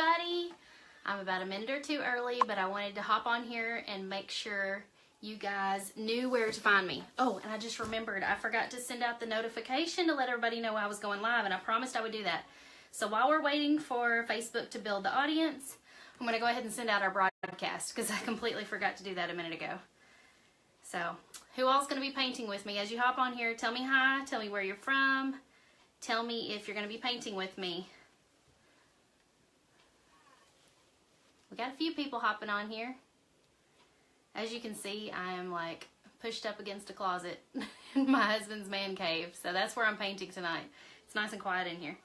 everybody. I'm about a minute or two early, but I wanted to hop on here and make sure you guys knew where to find me. Oh, and I just remembered, I forgot to send out the notification to let everybody know I was going live, and I promised I would do that. So while we're waiting for Facebook to build the audience, I'm going to go ahead and send out our broadcast because I completely forgot to do that a minute ago. So who all's going to be painting with me? As you hop on here, tell me hi, tell me where you're from, tell me if you're going to be painting with me. We got a few people hopping on here. As you can see, I am like pushed up against a closet in my husband's man cave. So that's where I'm painting tonight. It's nice and quiet in here.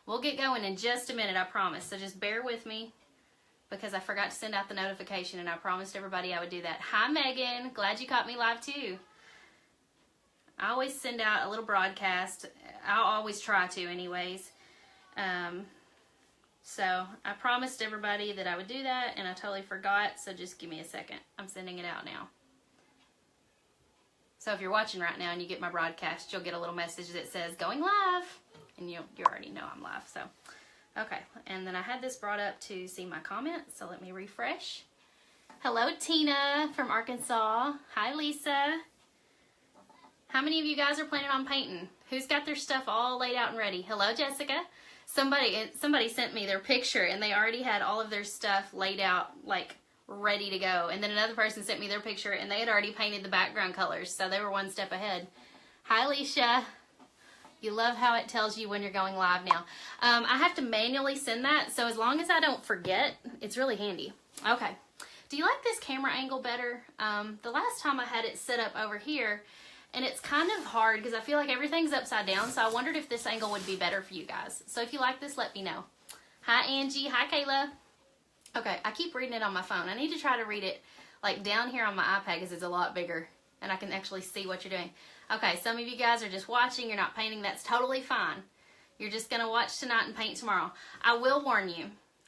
We'll get going in just a minute, I promise. So just bear with me because I forgot to send out the notification and I promised everybody I would do that. Hi, Megan. Glad you caught me live too. I always send out a little broadcast. I'll always try to anyways. So I promised everybody that I would do that and I totally forgot. So just give me a second. I'm sending it out now. So if you're watching right now and you get my broadcast, you'll get a little message that says going live. And you already know I'm live. So, okay. And then I had this brought up to see my comments. So let me refresh. Hello, Tina from Arkansas. Hi, Lisa. How many of you guys are planning on painting? Who's got their stuff all laid out and ready? Hello, Jessica. Somebody sent me their picture and they already had all of their stuff laid out, like ready to go. And then another person sent me their picture and they had already painted the background colors. So they were one step ahead. Hi, Alicia. You love how it tells you when you're going live now. I have to manually send that. So as long as I don't forget, it's really handy. Okay. Do you like this camera angle better? The last time I had it set up over here, and it's kind of hard because I feel like everything's upside down. So I wondered if this angle would be better for you guys. So if you like this, let me know. Hi, Angie. Hi, Kayla. Okay, I keep reading it on my phone. I need to try to read it like down here on my iPad because it's a lot bigger and I can actually see what you're doing. Okay, some of you guys are just watching. You're not painting. That's totally fine. You're just going to watch tonight and paint tomorrow. I will warn you.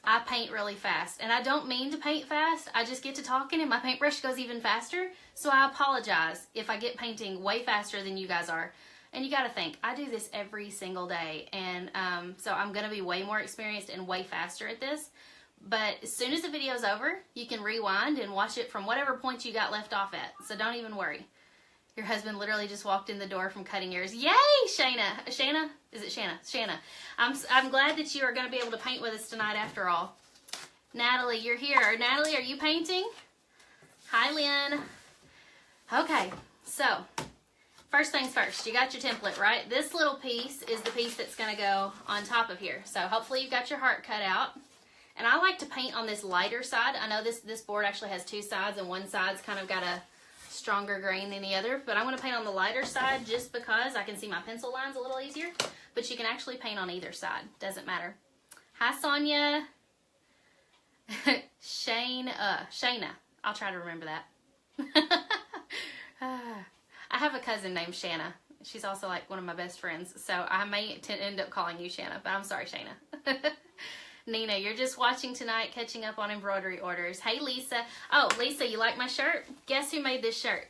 I paint really fast, and I don't mean to paint fast. I just get to talking, and my paintbrush goes even faster, so I apologize if I get painting way faster than you guys are. And you got to think, I do this every single day, and so I'm going to be way more experienced and way faster at this. But as soon as the video's over, you can rewind and watch it from whatever point you got left off at, so don't even worry. Your husband literally just walked in the door from cutting yours. Yay, Shayna. Shayna? Is it Shanna? Shanna. I'm glad that you are going to be able to paint with us tonight after all. Natalie, you're here. Natalie, are you painting? Hi, Lynn. Okay, so first things first. You got your template, right? This little piece is the piece that's going to go on top of here. So hopefully you've got your heart cut out. And I like to paint on this lighter side. I know this board actually has two sides, and one side's kind of got a stronger grain than the other, but I'm going to paint on the lighter side just because I can see my pencil lines a little easier, but you can actually paint on either side. Doesn't matter. Hi, Sonia. Shayna. I'll try to remember that. I have a cousin named Shanna. She's also like one of my best friends, so I may end up calling you Shanna, but I'm sorry, Shayna. Nina, you're just watching tonight, catching up on embroidery orders. Hey, Lisa. Oh, Lisa, you like my shirt? Guess who made this shirt?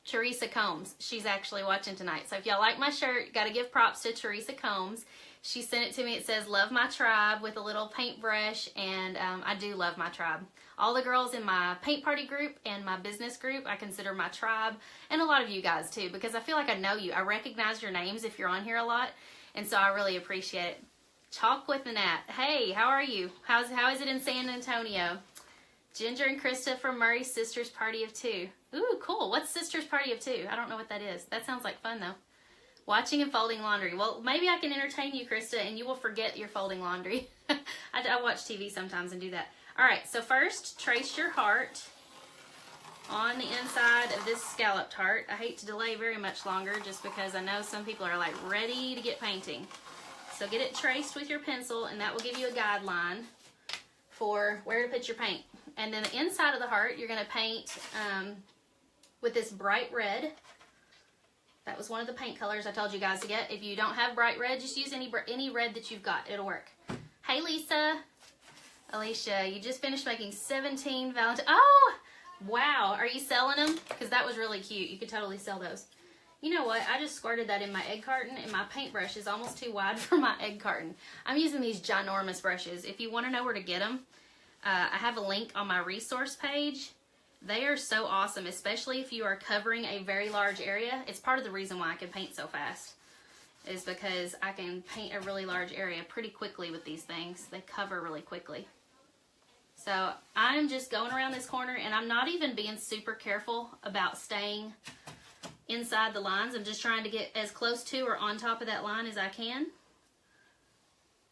Teresa Combs. She's actually watching tonight. So if y'all like my shirt, got to give props to Teresa Combs. She sent it to me. It says, love my tribe, with a little paintbrush, and I do love my tribe. All the girls in my paint party group and my business group, I consider my tribe, and a lot of you guys too, because I feel like I know you. I recognize your names if you're on here a lot, and so I really appreciate it. Talk with the Nat. Hey, how are you? How is it in San Antonio? Ginger and Krista from Murray's Sisters Party of Two. Ooh, cool. What's Sisters Party of Two? I don't know what that is. That sounds like fun, though. Watching and folding laundry. Well, maybe I can entertain you, Krista, and you will forget you're folding laundry. I watch TV sometimes and do that. All right, so first, trace your heart on the inside of this scalloped heart. I hate to delay very much longer just because I know some people are like ready to get painting. So get it traced with your pencil, and that will give you a guideline for where to put your paint. And then the inside of the heart, you're going to paint with this bright red. That was one of the paint colors I told you guys to get. If you don't have bright red, just use any red that you've got. It'll work. Hey, Lisa. Alicia, you just finished making 17 Valentine. Oh, wow. Are you selling them? Because that was really cute. You could totally sell those. You know what? I just squirted that in my egg carton, and my paintbrush is almost too wide for my egg carton. I'm using these ginormous brushes. If you want to know where to get them, I have a link on my resource page. They are so awesome, especially if you are covering a very large area. It's part of the reason why I can paint so fast, is because I can paint a really large area pretty quickly with these things. They cover really quickly. So I'm just going around this corner, and I'm not even being super careful about staying inside the lines. I'm just trying to get as close to or on top of that line as I can.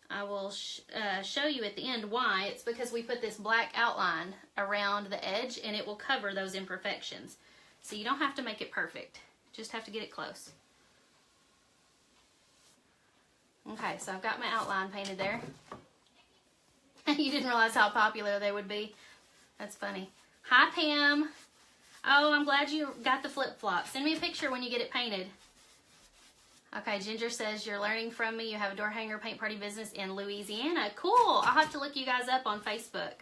I will show you at the end why. It's because we put this black outline around the edge, and it will cover those imperfections. So you don't have to make it perfect. Just have to get it close. Okay, so I've got my outline painted there. You didn't realize how popular they would be. That's funny. Hi, Pam. Oh, I'm glad you got the flip-flop. Send me a picture when you get it painted. Okay, Ginger says, you're learning from me. You have a door hanger paint party business in Louisiana. Cool. I'll have to look you guys up on Facebook.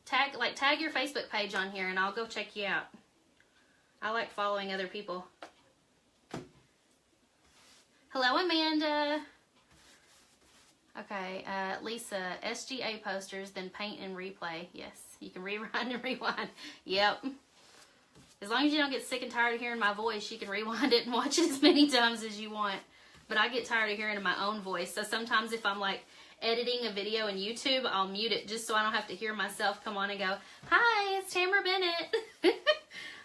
Tag your Facebook page on here, and I'll go check you out. I like following other people. Hello, Amanda. Okay, Lisa, SGA posters, then paint and replay. Yes, you can rewrite and rewind. Yep. As long as you don't get sick and tired of hearing my voice, you can rewind it and watch it as many times as you want. But I get tired of hearing my own voice. So sometimes if I'm like editing a video in YouTube, I'll mute it just so I don't have to hear myself come on and go, hi, it's Tamara Bennett.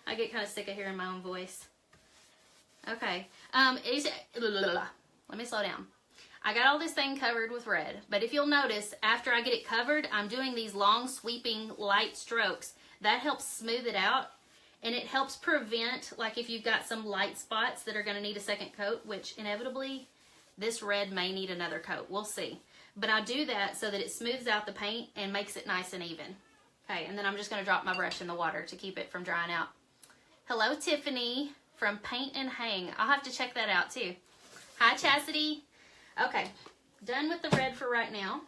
I get kind of sick of hearing my own voice. Okay. Let me slow down. I got all this thing covered with red, but if you'll notice, after I get it covered, I'm doing these long sweeping light strokes. That helps smooth it out, and it helps prevent, like if you've got some light spots that are going to need a second coat, which inevitably this red may need another coat. We'll see. But I do that so that it smooths out the paint and makes it nice and even. Okay, and then I'm just going to drop my brush in the water to keep it from drying out. Hello, Tiffany from Paint and Hang. I'll have to check that out too. Hi, Chastity. Okay, done with the red for right now.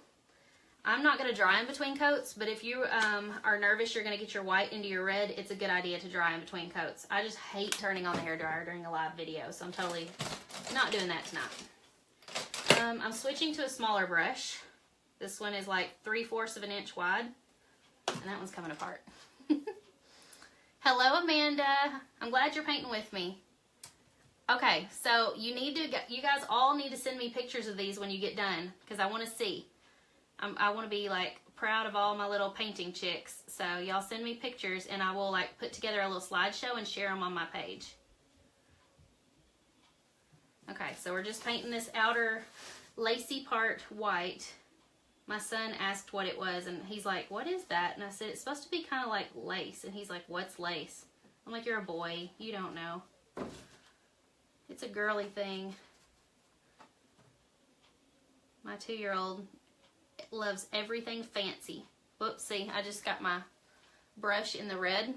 I'm not going to dry in between coats, but if you are nervous you're going to get your white into your red, it's a good idea to dry in between coats. I just hate turning on the hairdryer during a live video, so I'm totally not doing that tonight. I'm switching to a smaller brush. This one is like 3/4 of an inch wide, and that one's coming apart. Hello, Amanda. I'm glad you're painting with me. Okay, so you guys all need to send me pictures of these when you get done, because I want to see. I want to be like proud of all my little painting chicks. So y'all send me pictures, and I will like put together a little slideshow and share them on my page. Okay, so we're just painting this outer lacy part white. My son asked what it was, and he's like, what is that? And I said, it's supposed to be kind of like lace. And he's like, what's lace? I'm like, you're a boy. You don't know. It's a girly thing. My 2-year-old loves everything fancy. Whoopsie, I just got my brush in the red.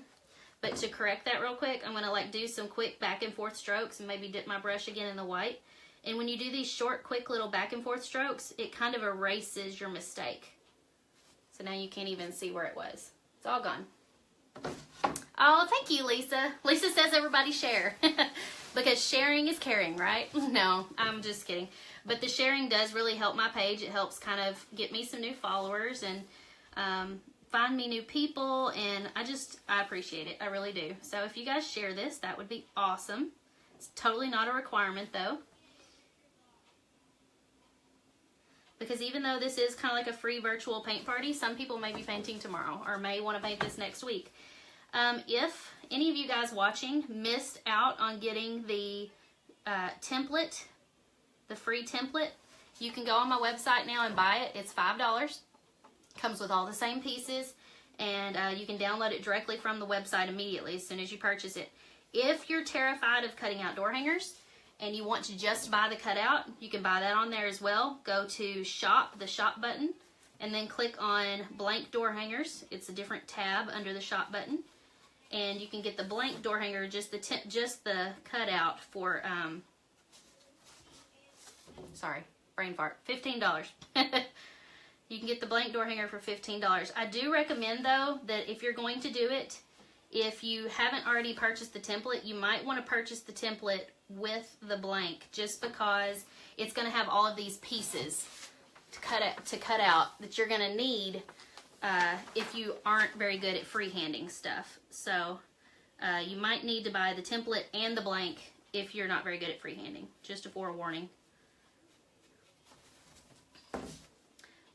But to correct that real quick, I'm going to like do some quick back and forth strokes and maybe dip my brush again in the white. And when you do these short, quick little back and forth strokes, it kind of erases your mistake. So now you can't even see where it was. It's all gone. Oh, thank you, Lisa. Lisa says everybody share. Because sharing is caring, right? No, I'm just kidding. But the sharing does really help my page. It helps kind of get me some new followers and find me new people. And I appreciate it. I really do. So if you guys share this, that would be awesome. It's totally not a requirement, though. Because even though this is kind of like a free virtual paint party, some people may be painting tomorrow or may want to paint this next week. If any of you guys watching missed out on getting the template, the free template, you can go on my website now and buy it. It's $5. Comes with all the same pieces, and you can download it directly from the website immediately as soon as you purchase it. If you're terrified of cutting out door hangers and you want to just buy the cutout, you can buy that on there as well. Go to shop, the shop button, and then click on blank door hangers. It's a different tab under the shop button. And you can get the blank door hanger, just the cutout for, sorry, brain fart, $15. You can get the blank door hanger for $15. I do recommend, though, that if you're going to do it, if you haven't already purchased the template, you might want to purchase the template with the blank, just because it's going to have all of these pieces to cut out that you're going to need if you aren't very good at freehanding stuff. So you might need to buy the template and the blank if you're not very good at freehanding. Just a forewarning.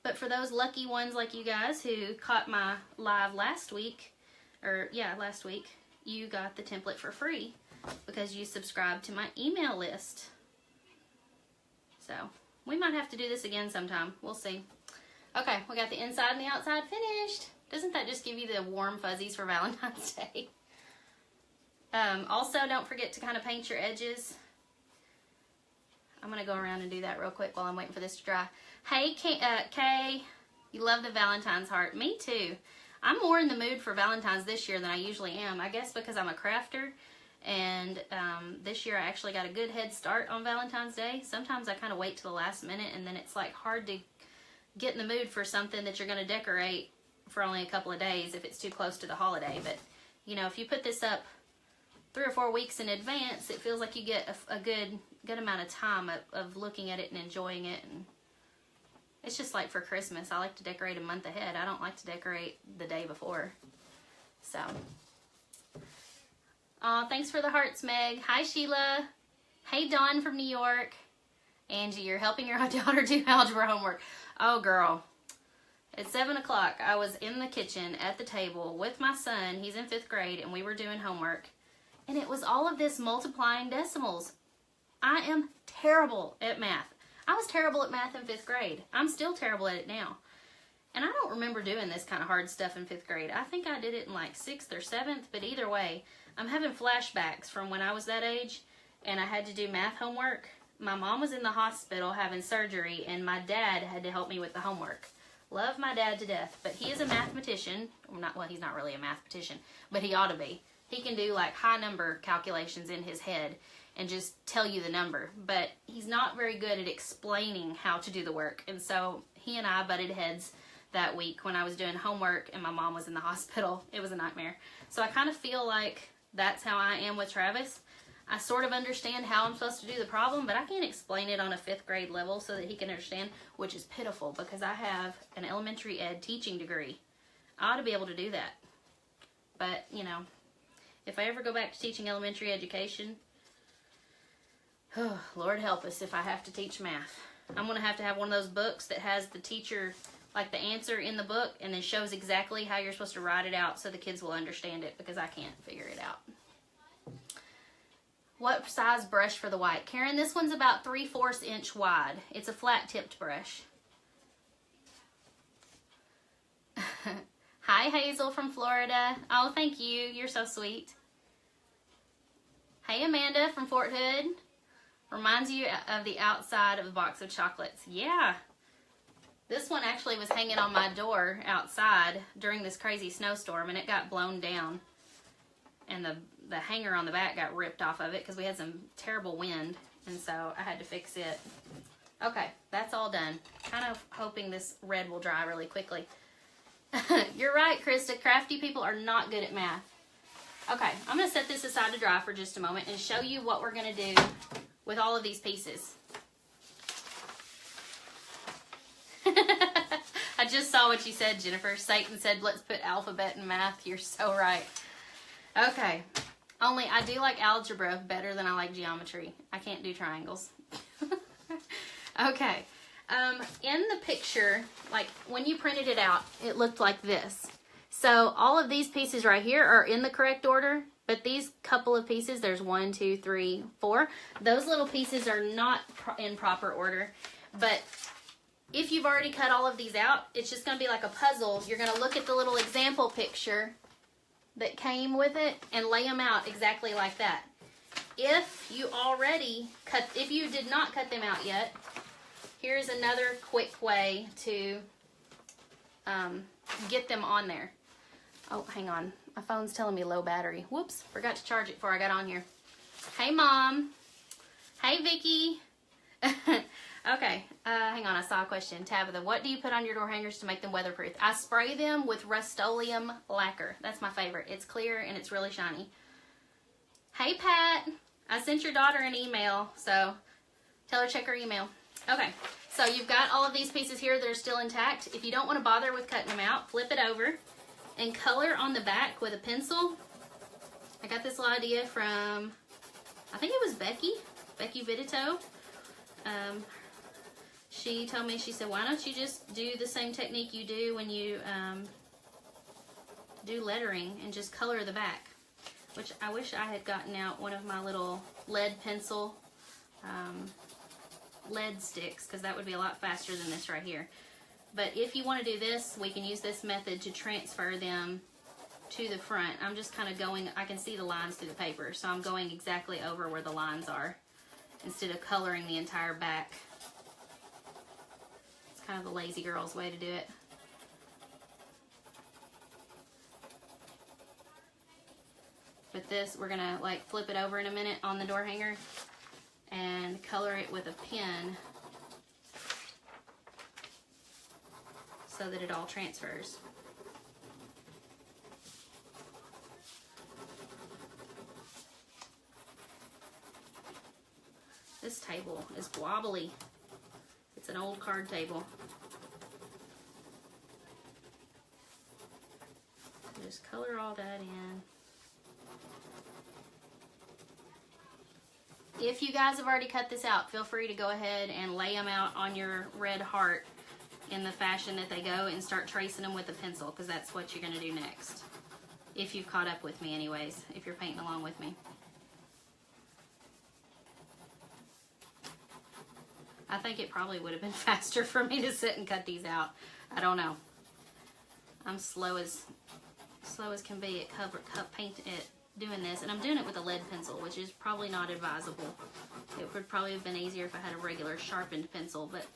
But for those lucky ones like you guys who caught my live last week, you got the template for free because you subscribed to my email list. So we might have to do this again sometime. We'll see. Okay, we got the inside and the outside finished. Doesn't that just give you the warm fuzzies for Valentine's Day? Also, don't forget to kind of paint your edges. I'm going to go around and do that real quick while I'm waiting for this to dry. Hey, Kay, you love the Valentine's heart. Me too. I'm more in the mood for Valentine's this year than I usually am. I guess because I'm a crafter, and this year I actually got a good head start on Valentine's Day. Sometimes I kind of wait till the last minute, and then it's like hard to get in the mood for something that you're going to decorate for only a couple of days if it's too close to the holiday. But, you know, if you put this up 3 or 4 weeks in advance, it feels like you get a good amount of time of looking at it and enjoying it. And it's just like for Christmas, I like to decorate a month ahead. I don't like to decorate the day before. So, thanks for the hearts, Meg. Hi, Sheila. Hey, Dawn from New York. Angie, you're helping your daughter do algebra homework. Oh, girl. At 7 o'clock, I was in the kitchen at the table with my son. He's in 5th grade, and we were doing homework. And it was all of this multiplying decimals. I am terrible at math. I was terrible at math in 5th grade. I'm still terrible at it now. And I don't remember doing this kind of hard stuff in 5th grade. I think I did it in like 6th or 7th, but either way, I'm having flashbacks from when I was that age and I had to do math homework. My mom was in the hospital having surgery, and my dad had to help me with the homework. Love my dad to death, but he is a mathematician. Well, he's not really a mathematician, but he ought to be. He can do like high number calculations in his head and just tell you the number, but he's not very good at explaining how to do the work. And so he and I butted heads that week when I was doing homework and my mom was in the hospital. It was a nightmare. So I kind of feel like that's how I am with Travis. I sort of understand how I'm supposed to do the problem, but I can't explain it on a 5th grade level so that he can understand, which is pitiful because I have an elementary ed teaching degree. I ought to be able to do that. But, you know, if I ever go back to teaching elementary education, oh, Lord help us if I have to teach math. I'm going to have one of those books that has the teacher, like the answer in the book, and then shows exactly how you're supposed to write it out so the kids will understand it, because I can't figure it out. What size brush for the white? Karen, this one's about 3/4 inch wide. It's a flat tipped brush. Hi, Hazel from Florida. Oh, thank you. You're so sweet. Hey, Amanda from Fort Hood. Reminds you of the outside of a box of chocolates. Yeah. This one actually was hanging on my door outside during this crazy snowstorm, and it got blown down. And the hanger on the back got ripped off of it because we had some terrible wind, and so I had to fix it. Okay, that's all done. Kind of hoping this red will dry really quickly. You're right, Krista. Crafty people are not good at math. Okay, I'm going to set this aside to dry for just a moment and show you what we're going to do with all of these pieces. I just saw what you said, Jennifer. Satan said, let's put alphabet in math. You're so right. Okay, only I do like algebra better than I like geometry. I can't do triangles. Okay. In the picture, like when you printed it out, it looked like this. So all of these pieces right here are in the correct order, but these couple of pieces, there's 1, 2, 3, 4. Those little pieces are not in proper order. But if you've already cut all of these out, it's just going to be like a puzzle. You're going to look at the little example picture that came with it and lay them out exactly like that. If you did not cut them out yet, here's another quick way to get them on there. Oh, hang on. My phone's telling me low battery. Whoops, forgot to charge it before I got on here. Hey, Mom. Hey, Vicky. Okay, hang hang on, I saw a question. Tabitha, what do you put on your door hangers to make them weatherproof? I spray them with Rust-Oleum lacquer. That's my favorite. It's clear and it's really shiny. Hey, Pat. I sent your daughter an email, so tell her check her email. Okay, so you've got all of these pieces here that are still intact. If you don't want to bother with cutting them out, flip it over and color on the back with a pencil. I got this little idea from, I think it was Becky Vidito. She told me, she said, why don't you just do the same technique you do when you do lettering and just color the back, which I wish I had gotten out one of my little lead pencil lead sticks, because that would be a lot faster than this right here. But if you want to do this, we can use this method to transfer them to the front. I'm just kind of going, I can see the lines through the paper, so I'm going exactly over where the lines are instead of coloring the entire back. It's kind of the lazy girl's way to do it. But this, we're gonna like flip it over in a minute on the door hanger and color it with a pen so that it all transfers. This table is wobbly. It's an old card table. Just color all that in. If you guys have already cut this out, feel free to go ahead and lay them out on your red heart in the fashion that they go and start tracing them with a pencil, because that's what you're going to do next. If you've caught up with me anyways, if you're painting along with me. I think it probably would have been faster for me to sit and cut these out. I don't know. I'm slow as can be at doing this, and I'm doing it with a lead pencil, which is probably not advisable. It would probably have been easier if I had a regular sharpened pencil, but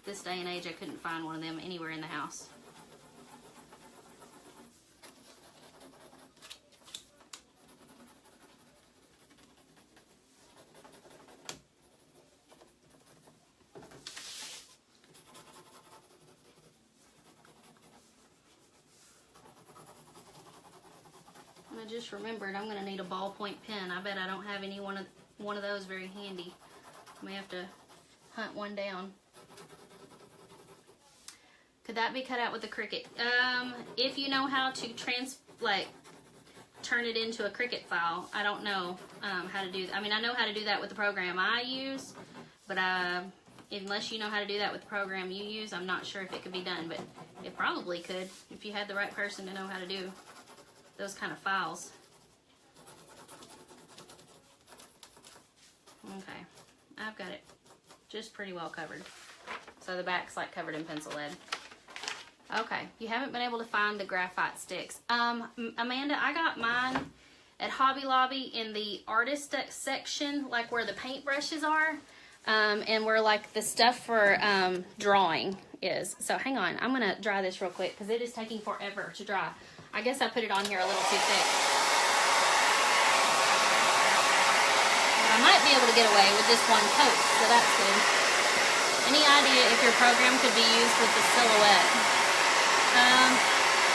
this day and age I couldn't find one of them anywhere in the house. I just remembered I'm going to need a ballpoint pen. I bet I don't have any one of those very handy. I may have to hunt one down. Could that be cut out with a Cricut? If you know how to turn it into a Cricut file, I don't know how to do that. I mean, I know how to do that with the program I use, but unless you know how to do that with the program you use, I'm not sure if it could be done, but it probably could if you had the right person to know how to do those kind of files. Okay, I've got it just pretty well covered. So the back's like covered in pencil lead. Okay, you haven't been able to find the graphite sticks. Amanda, I got mine at Hobby Lobby in the artist section, like where the paint brushes are, and where like the stuff for drawing is. So hang on, I'm gonna dry this real quick because it is taking forever to dry. I guess I put it on here a little too thick. But I might be able to get away with just one coat, so that's good. Any idea if your program could be used with the silhouette?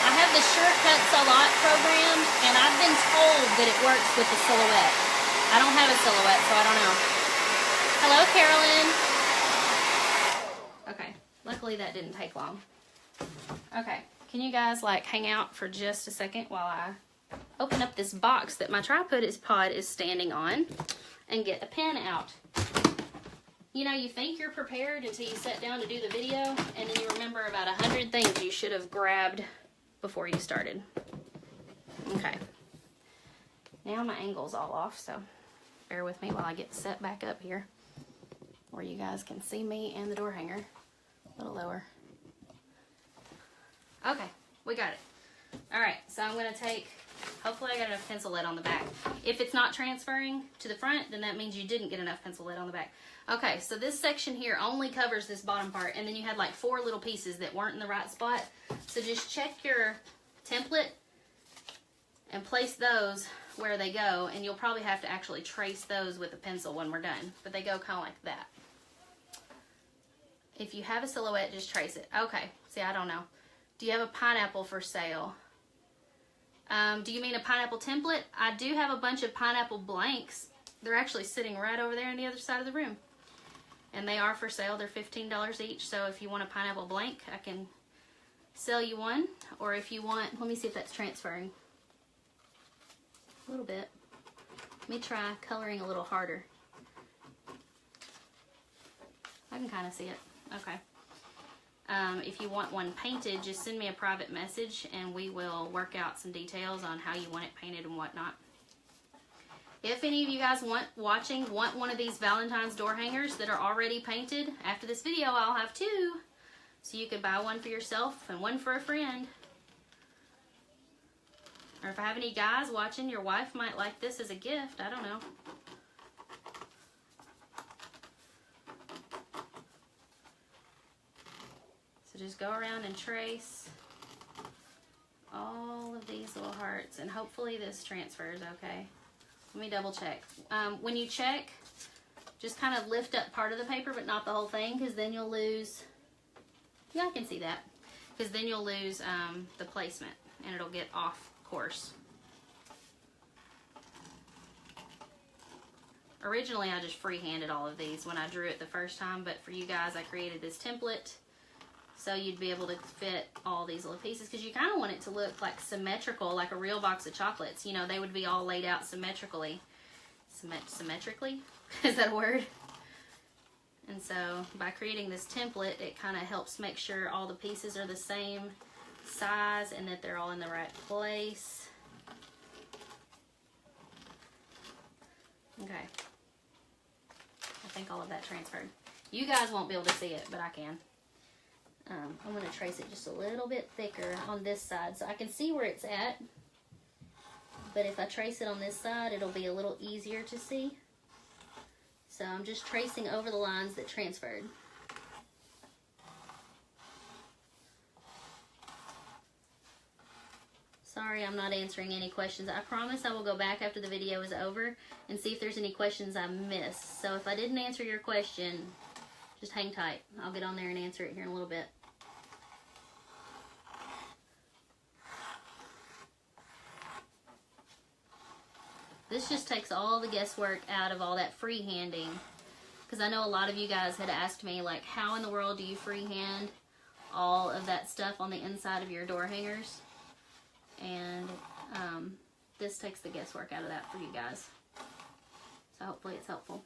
I have the Shortcuts a Lot program, and I've been told that it works with the silhouette. I don't have a silhouette, so I don't know. Hello, Carolyn. Okay, luckily that didn't take long. Okay. Can you guys like hang out for just a second while I open up this box that my tripod is standing on and get a pen out? You know, you think you're prepared until you sit down to do the video, and then you remember about 100 things you should have grabbed before you started. Okay. Now my angle's all off, so bear with me while I get set back up here where you guys can see me and the door hanger. A little lower. Okay, we got it. All right, so I'm going to take, hopefully I got enough pencil lead on the back. If it's not transferring to the front, then that means you didn't get enough pencil lead on the back. Okay, so this section here only covers this bottom part, and then you had like 4 little pieces that weren't in the right spot. So just check your template and place those where they go, and you'll probably have to actually trace those with a pencil when we're done. But they go kind of like that. If you have a silhouette, just trace it. Okay, see, I don't know. Do you have a pineapple for sale? Do you mean a pineapple template? I do have a bunch of pineapple blanks. They're actually sitting right over there on the other side of the room. And they are for sale. They're $15 each. So if you want a pineapple blank, I can sell you one. Or if you want, let me see if that's transferring. A little bit. Let me try coloring a little harder. I can kind of see it. Okay. If you want one painted, just send me a private message and we will work out some details on how you want it painted and whatnot. If any of you guys want one of these Valentine's door hangers that are already painted, after this video I'll have two. So you could buy one for yourself and one for a friend. Or if I have any guys watching, your wife might like this as a gift. I don't know. So just go around and trace all of these little hearts, and hopefully this transfers okay. Let me double check. When you check, just kind of lift up part of the paper, but not the whole thing, because then you'll lose, yeah, I can see that, because then you'll lose the placement, and it'll get off course. Originally, I just freehanded all of these when I drew it the first time, but for you guys, I created this template so you'd be able to fit all these little pieces, because you kind of want it to look like symmetrical, like a real box of chocolates. You know, they would be all laid out symmetrically. Symmetrically? Is that a word? And so by creating this template, it kind of helps make sure all the pieces are the same size and that they're all in the right place. Okay. I think all of that transferred. You guys won't be able to see it, but I can. I'm going to trace it just a little bit thicker on this side so I can see where it's at. But if I trace it on this side, it'll be a little easier to see. So I'm just tracing over the lines that transferred. Sorry, I'm not answering any questions. I promise I will go back after the video is over and see if there's any questions I missed. So if I didn't answer your question, just hang tight. I'll get on there and answer it here in a little bit. This just takes all the guesswork out of all that freehanding. Because I know a lot of you guys had asked me, like, how in the world do you freehand all of that stuff on the inside of your door hangers? And this takes the guesswork out of that for you guys. So hopefully it's helpful.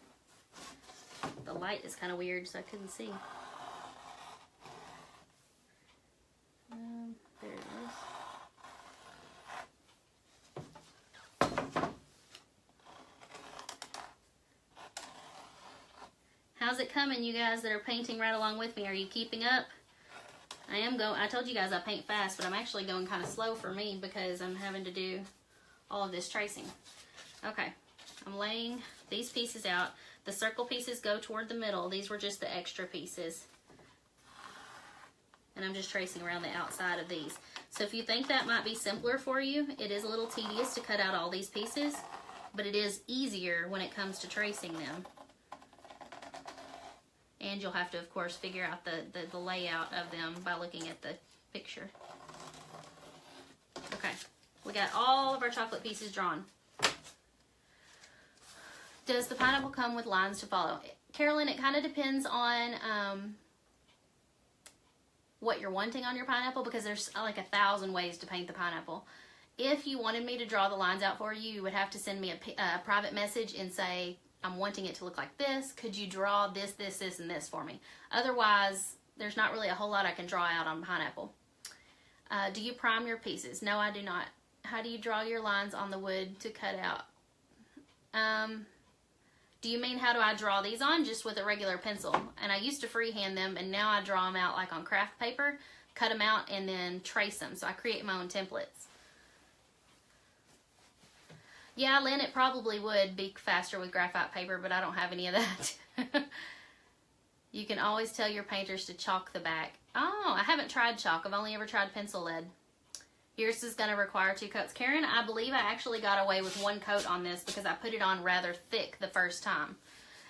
The light is kind of weird, so I couldn't see. There it is. How's it coming, you guys that are painting right along with me? Are you keeping up? I told you guys I paint fast, but I'm actually going kind of slow for me because I'm having to do all of this tracing. Okay, I'm laying these pieces out. The circle pieces go toward the middle. These were just the extra pieces. And I'm just tracing around the outside of these. So if you think that might be simpler for you, it is a little tedious to cut out all these pieces, but it is easier when it comes to tracing them. And you'll have to, of course, figure out the layout of them by looking at the picture. Okay, we got all of our chocolate pieces drawn. Does the pineapple come with lines to follow? Carolyn, it kind of depends on what you're wanting on your pineapple, because there's like 1,000 ways to paint the pineapple. If you wanted me to draw the lines out for you, you would have to send me a private message and say, I'm wanting it to look like this. Could you draw this, this, this, and this for me? Otherwise, there's not really a whole lot I can draw out on pineapple. Do you prime your pieces? No, I do not. How do you draw your lines on the wood to cut out? Do you mean how do I draw these on? Just with a regular pencil. And I used to freehand them, and now I draw them out like on craft paper, cut them out, and then trace them. So I create my own templates. Yeah, Lynn, it probably would be faster with graphite paper, but I don't have any of that. You can always tell your painters to chalk the back. Oh, I haven't tried chalk. I've only ever tried pencil lead. Yours is going to require 2 coats. Karen, I believe I actually got away with 1 coat on this because I put it on rather thick the first time.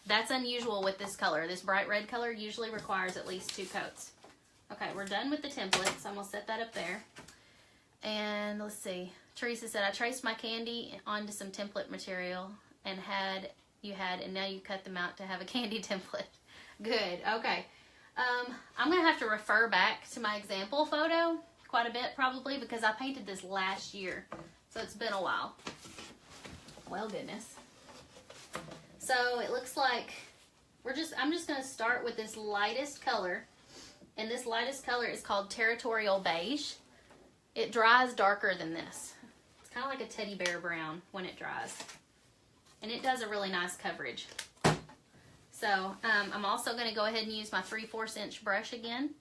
That's unusual with this color. This bright red color usually requires at least 2 coats. Okay, we're done with the template, so I'm gonna set that up there. And let's see. Teresa said, I traced my candy onto some template material and and now you cut them out to have a candy template. Good, okay. I'm gonna have to refer back to my example photo quite a bit probably because I painted this last year. So it's been a while. Well, goodness. So it looks like I'm just gonna start with this lightest color. And this lightest color is called Territorial Beige. It dries darker than this. It's kind of like a teddy bear brown when it dries. And it does a really nice coverage. So I'm also going to go ahead and use my 3/4 inch brush again.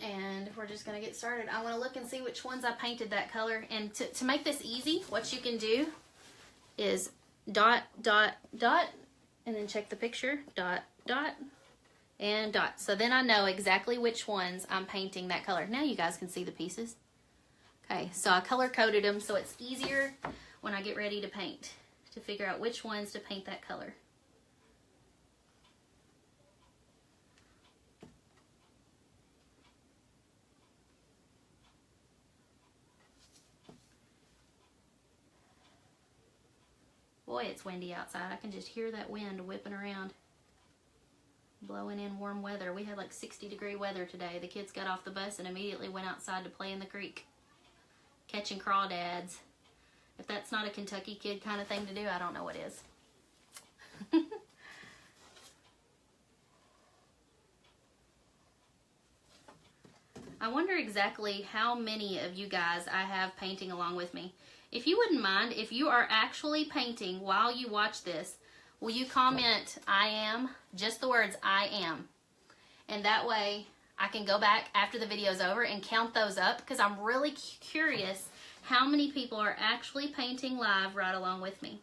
And we're just going to get started. I want to look and see which ones I painted that color. And to make this easy, what you can do is dot, dot, dot, and then check the picture, dot, dot, and dot. So then I know exactly which ones I'm painting that color. Now you guys can see the pieces. Okay, so I color coded them so it's easier when I get ready to paint to figure out which ones to paint that color. Boy, it's windy outside. I can just hear that wind whipping around, blowing in warm weather. We had like 60-degree weather today. The kids got off the bus and immediately went outside to play in the creek, catching crawdads. If that's not a Kentucky kid kind of thing to do, I don't know what is. I wonder exactly how many of you guys I have painting along with me. If you wouldn't mind, if you are actually painting while you watch this, will you comment, I am? Just the words, I am. And that way, I can go back after the video's over and count those up, because I'm really curious how many people are actually painting live right along with me.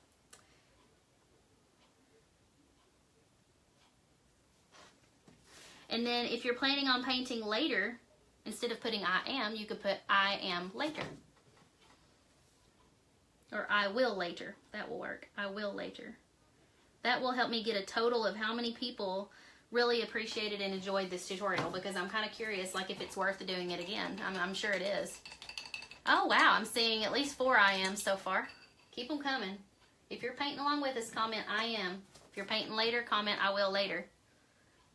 And then if you're planning on painting later, instead of putting I am, you could put I am later. Or I will later. That will work. I will later. That will help me get a total of how many people really appreciated and enjoyed this tutorial, because I'm kind of curious, like, if it's worth doing it again. I'm sure it is. Oh, wow. I'm seeing at least 4 I ams so far. Keep them coming. If you're painting along with us, comment I am. If you're painting later, comment I will later.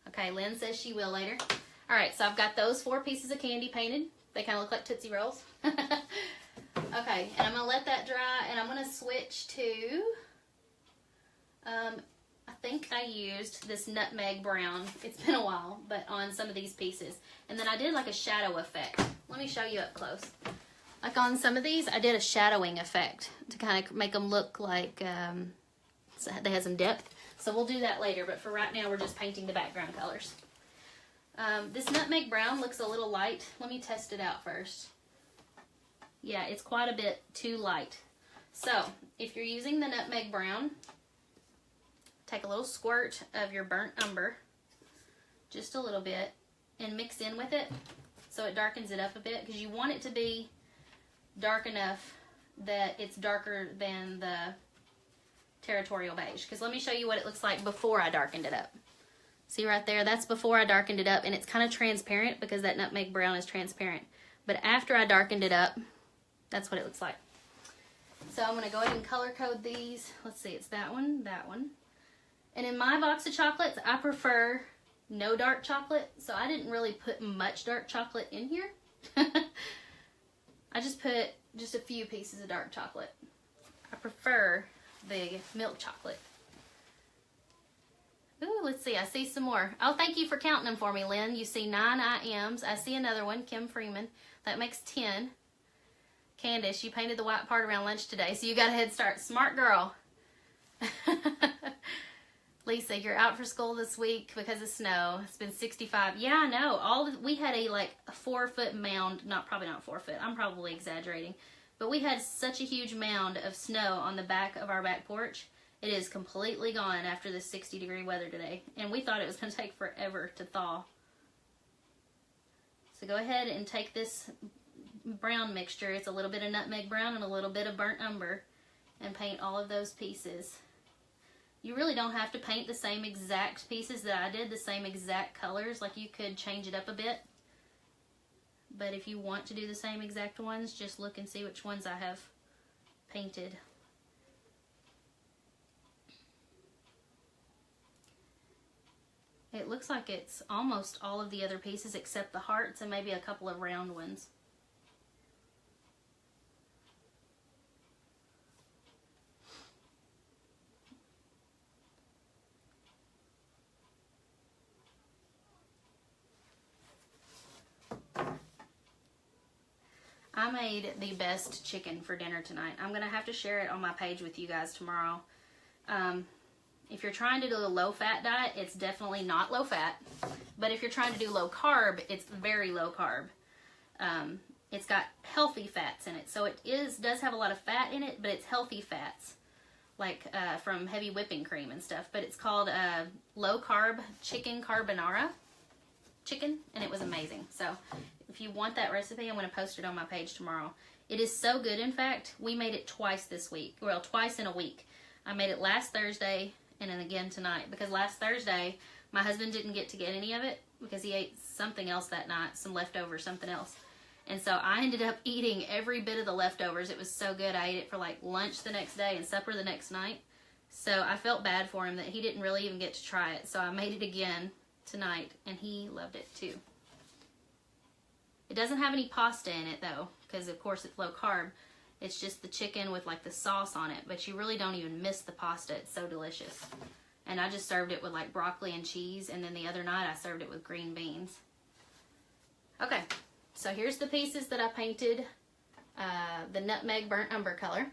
Okay, Lynn says she will later. All right, so I've got those 4 pieces of candy painted. They kind of look like Tootsie Rolls. Okay, and I'm going to let that dry, and I'm going to switch to, I think I used this nutmeg brown. It's been a while, but on some of these pieces. And then I did like a shadow effect. Let me show you up close. Like on some of these, I did a shadowing effect to kind of make them look like they had some depth. So we'll do that later, but for right now, we're just painting the background colors. This nutmeg brown looks a little light. Let me test it out first. Yeah, it's quite a bit too light. So, if you're using the nutmeg brown, take a little squirt of your burnt umber, just a little bit, and mix in with it so it darkens it up a bit, because you want it to be dark enough that it's darker than the Territorial Beige. Because let me show you what it looks like before I darkened it up. See right there? That's before I darkened it up, and it's kind of transparent because that nutmeg brown is transparent. But after I darkened it up, that's what it looks like. So I'm going to go ahead and color code these. Let's see, it's that one, that one. And in my box of chocolates, I prefer no dark chocolate, so I didn't really put much dark chocolate in here. I just put just a few pieces of dark chocolate. I prefer the milk chocolate. Ooh, let's see, I see some more. Oh, thank you for counting them for me, Lynn. You see 9 I ams. I see another one, Kim Freeman. That makes 10. Candace, you painted the white part around lunch today, so you got a head start. Smart girl. Lisa, you're out for school this week because of snow. It's been 65. Yeah, I know. We had a 4-foot mound. Probably not 4 foot. I'm probably exaggerating. But we had such a huge mound of snow on the back of our back porch. It is completely gone after this 60-degree weather today. And we thought it was going to take forever to thaw. So go ahead and take this brown mixture. It's a little bit of nutmeg brown and a little bit of burnt umber. And paint all of those pieces. You really don't have to paint the same exact pieces that I did, the same exact colors. Like, you could change it up a bit. But if you want to do the same exact ones, just look and see which ones I have painted. It looks like it's almost all of the other pieces except the hearts and maybe a couple of round ones. I made the best chicken for dinner tonight. I'm going to have to share it on my page with you guys tomorrow. If you're trying to do a low-fat diet, it's definitely not low-fat. But if you're trying to do low-carb, it's very low-carb. It's got healthy fats in it. So it does have a lot of fat in it, but it's healthy fats. Like from heavy whipping cream and stuff. But it's called low-carb chicken carbonara chicken, and it was amazing. So if you want that recipe, I'm going to post it on my page tomorrow. It is so good. In fact, we made it twice this week. Well, twice in a week. I made it last Thursday and then again tonight, because last Thursday my husband didn't get to get any of it because he ate something else that night, some leftovers, something else. And so I ended up eating every bit of the leftovers. It was so good. I ate it for like lunch the next day and supper the next night. So I felt bad for him that he didn't really even get to try it. So I made it again tonight, and he loved it too. It doesn't have any pasta in it though, because of course it's low carb. It's just the chicken with like the sauce on it, but you really don't even miss the pasta. It's so delicious. And I just served it with like broccoli and cheese, and then the other night I served it with green beans. Okay, so here's the pieces that I painted the nutmeg burnt umber color.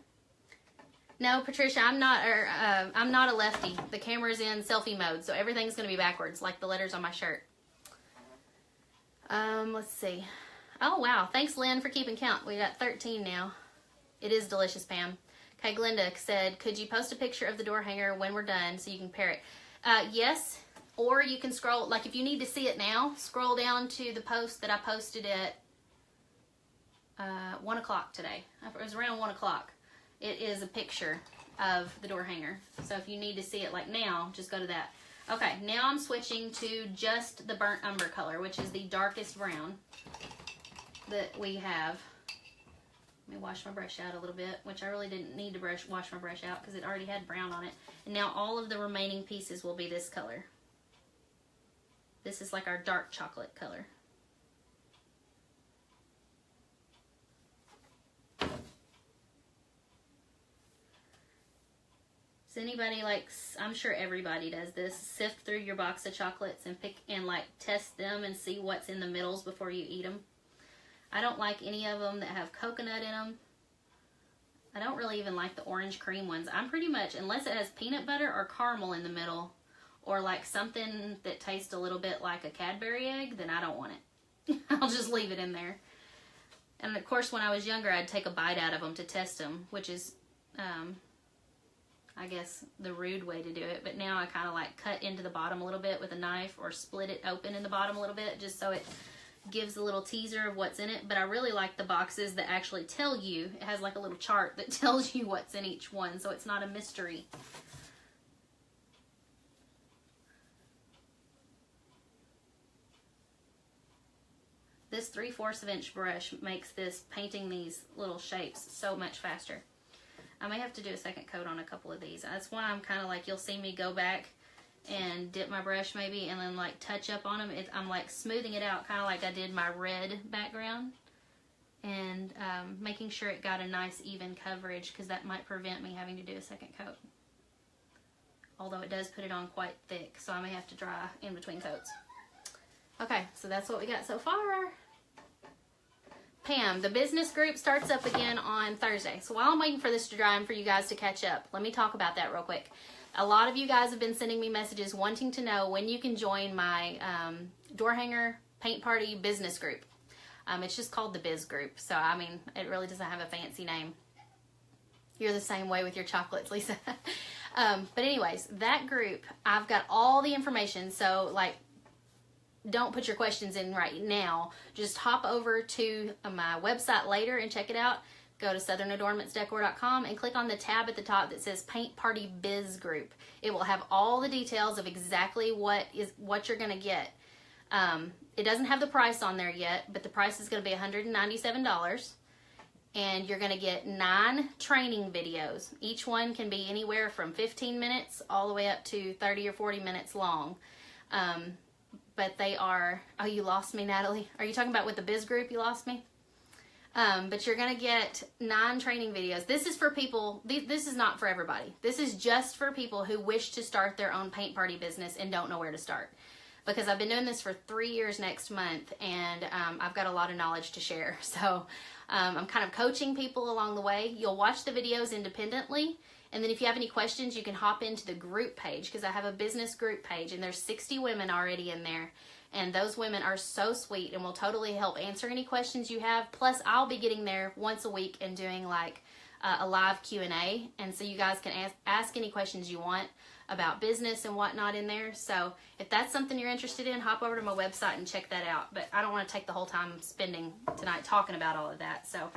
No, Patricia, I'm not a lefty. The camera's in selfie mode, so everything's going to be backwards, like the letters on my shirt. Let's see. Oh, wow. Thanks, Lynn, for keeping count. We got 13 now. It is delicious, Pam. Okay, Glenda said, could you post a picture of the door hanger when we're done so you can pair it? Yes, or you can scroll, like if you need to see it now, scroll down to the post that I posted at 1 o'clock today. It was around 1 o'clock. It is a picture of the door hanger. So if you need to see it like now, just go to that. Okay, now I'm switching to just the burnt umber color, which is the darkest brown that we have. Let me wash my brush out a little bit, which I really didn't need to wash my brush out because it already had brown on it. And now all of the remaining pieces will be this color. This is like our dark chocolate color. Does anybody I'm sure everybody does this, sift through your box of chocolates and pick and like test them and see what's in the middles before you eat them? I don't like any of them that have coconut in them. I don't really even like the orange cream ones. I'm pretty much, unless it has peanut butter or caramel in the middle, or like something that tastes a little bit like a Cadbury egg, then I don't want it. I'll just leave it in there. And of course, when I was younger, I'd take a bite out of them to test them, which is, I guess, the rude way to do it. But now I kind of like cut into the bottom a little bit with a knife, or split it open in the bottom a little bit, just so it gives a little teaser of what's in it. But I really like the boxes that actually tell you. It has like a little chart that tells you what's in each one, so it's not a mystery. This 3/4 inch brush makes this painting these little shapes so much faster. I may have to do a second coat on a couple of these. That's why I'm kind of like, you'll see me go back and dip my brush maybe and then like touch up on them. I'm like smoothing it out kind of like I did my red background, and making sure it got a nice even coverage, because that might prevent me having to do a second coat. Although it does put it on quite thick, so I may have to dry in between coats. Okay, so that's what we got so far. Pam, the business group starts up again on Thursday. So while I'm waiting for this to dry and for you guys to catch up, let me talk about that real quick. A lot of you guys have been sending me messages wanting to know when you can join my door hanger paint party business group. It's just called the Biz Group. So, I mean, it really doesn't have a fancy name. You're the same way with your chocolates, Lisa. But anyways, that group, I've got all the information. So, like, don't put your questions in right now. Just hop over to my website later and check it out. go to southernadornmentsdecor.com and click on the tab at the top that says Paint Party Biz Group. It will have all the details of exactly what you're going to get. It doesn't have the price on there yet, but the price is going to be $197. And you're going to get 9 training videos. Each one can be anywhere from 15 minutes all the way up to 30 or 40 minutes long. But they are... Oh, you lost me, Natalie. Are you talking about with the Biz Group you lost me? But you're going to get 9 training videos. This is for people... This is not for everybody. This is just for people who wish to start their own paint party business and don't know where to start. Because I've been doing this for 3 years next month, and I've got a lot of knowledge to share. So I'm kind of coaching people along the way. You'll watch the videos independently, and then if you have any questions, you can hop into the group page, because I have a business group page, and there's 60 women already in there. And those women are so sweet and will totally help answer any questions you have. Plus, I'll be getting there once a week and doing like a live Q&A. And so you guys can ask any questions you want about business and whatnot in there. So if that's something you're interested in, hop over to my website and check that out. But I don't want to take the whole time spending tonight talking about all of that. So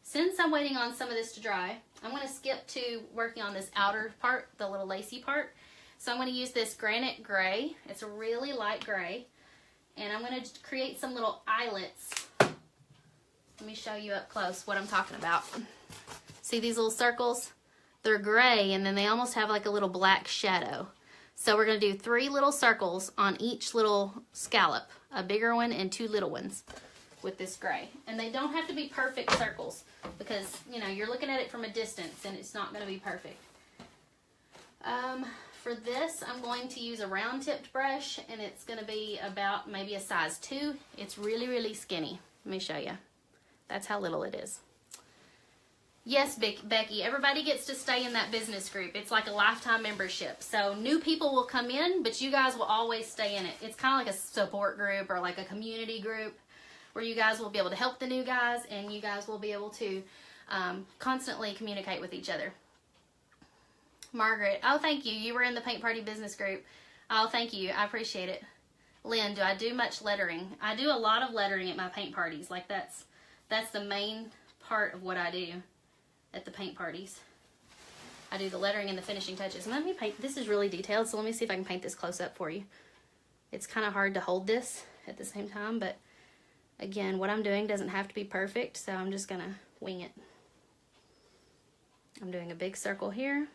since I'm waiting on some of this to dry, I'm going to skip to working on this outer part, the little lacy part. So I'm going to use this granite gray. It's a really light gray. And I'm going to create some little eyelets. Let me show you up close what I'm talking about. See these little circles? They're gray, and then they almost have like a little black shadow. So we're going to do 3 little circles on each little scallop. A bigger one and 2 little ones with this gray. And they don't have to be perfect circles, because, you know, you're looking at it from a distance and it's not going to be perfect. For this, I'm going to use a round-tipped brush, and it's going to be about maybe a size 2. It's really, really skinny. Let me show you. That's how little it is. Yes, Becky, everybody gets to stay in that business group. It's like a lifetime membership. So new people will come in, but you guys will always stay in it. It's kind of like a support group or like a community group where you guys will be able to help the new guys, and you guys will be able to constantly communicate with each other. Margaret, oh, thank you. You were in the Paint Party business group. Oh, thank you. I appreciate it. Lynn, do I do much lettering? I do a lot of lettering at my paint parties. Like that's the main part of what I do at the paint parties. I do the lettering and the finishing touches. Let me paint. This is really detailed, so let me see if I can paint this close up for you. It's kind of hard to hold this at the same time, but again, what I'm doing doesn't have to be perfect, so I'm just gonna wing it. I'm doing a big circle here,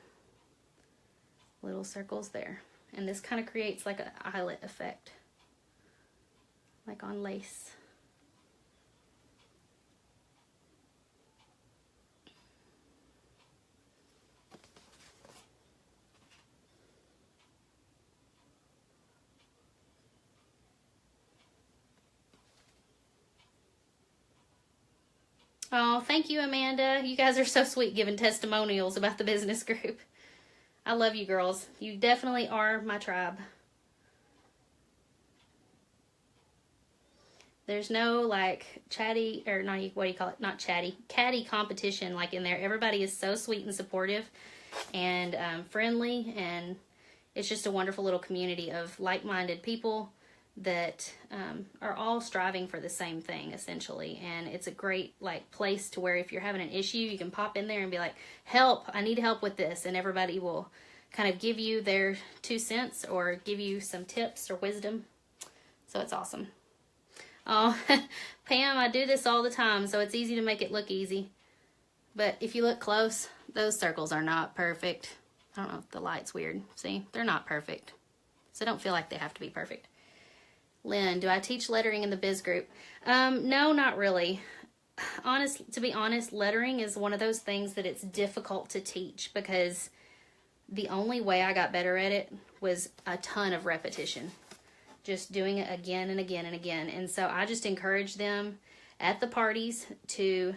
little circles there, and this kind of creates like an eyelet effect, like on lace. Oh, thank you, Amanda. You guys are so sweet giving testimonials about the business group. I love you girls. You definitely are my tribe. There's no like chatty, or not, what do you call it? Not chatty, catty competition like in there. Everybody is so sweet and supportive and friendly, and it's just a wonderful little community of like-minded people that are all striving for the same thing essentially. And it's a great like place to where if you're having an issue, you can pop in there and be like, help, I need help with this, and everybody will kind of give you their 2 cents or give you some tips or wisdom. So it's awesome. Oh, Pam, I do this all the time, so it's easy to make it look easy, but if you look close, those circles are not perfect. I don't know if the light's weird. See, they're not perfect, so don't feel like they have to be perfect. Lynn, do I teach lettering in the biz group? No, not really. To be honest, lettering is one of those things that it's difficult to teach, because the only way I got better at it was a ton of repetition. Just doing it again and again and again. And so I just encourage them at the parties to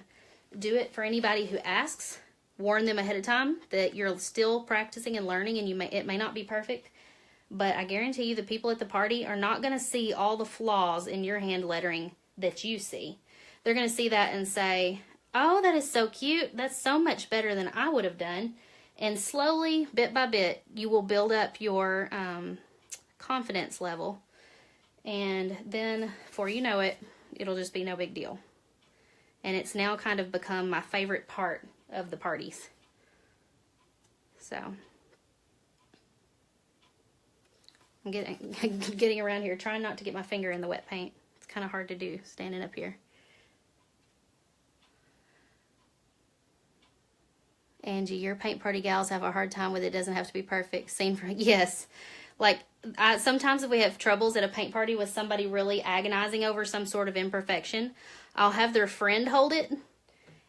do it for anybody who asks. Warn them ahead of time that you're still practicing and learning, and it may not be perfect. But I guarantee you the people at the party are not going to see all the flaws in your hand lettering that you see. They're going to see that and say, oh, that is so cute. That's so much better than I would have done. And slowly, bit by bit, you will build up your confidence level. And then, before you know it, it'll just be no big deal. And it's now kind of become my favorite part of the parties. So I'm getting around here, trying not to get my finger in the wet paint. It's kind of hard to do standing up here. Angie, your paint party gals have a hard time with it. Doesn't have to be perfect. Seen for, yes. Like, sometimes if we have troubles at a paint party with somebody really agonizing over some sort of imperfection, I'll have their friend hold it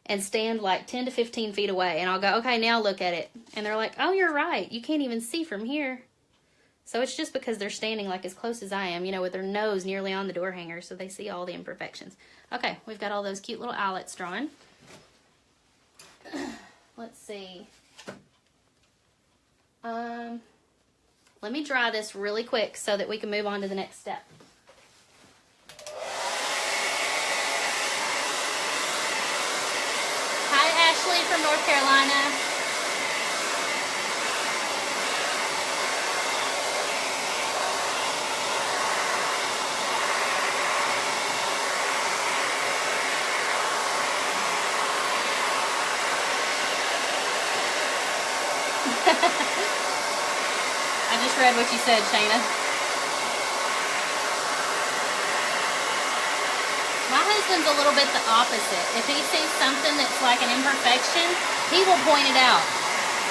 and stand like 10 to 15 feet away. And I'll go, okay, now look at it. And they're like, oh, you're right. You can't even see from here. So it's just because they're standing like as close as I am, you know, with their nose nearly on the door hanger, so they see all the imperfections. Okay, we've got all those cute little eyelets drawn. Let's see. Let me dry this really quick so that we can move on to the next step. Hi, Ashley from North Carolina. I just read what you said, Shayna. My husband's a little bit the opposite. If he sees something that's like an imperfection, he will point it out.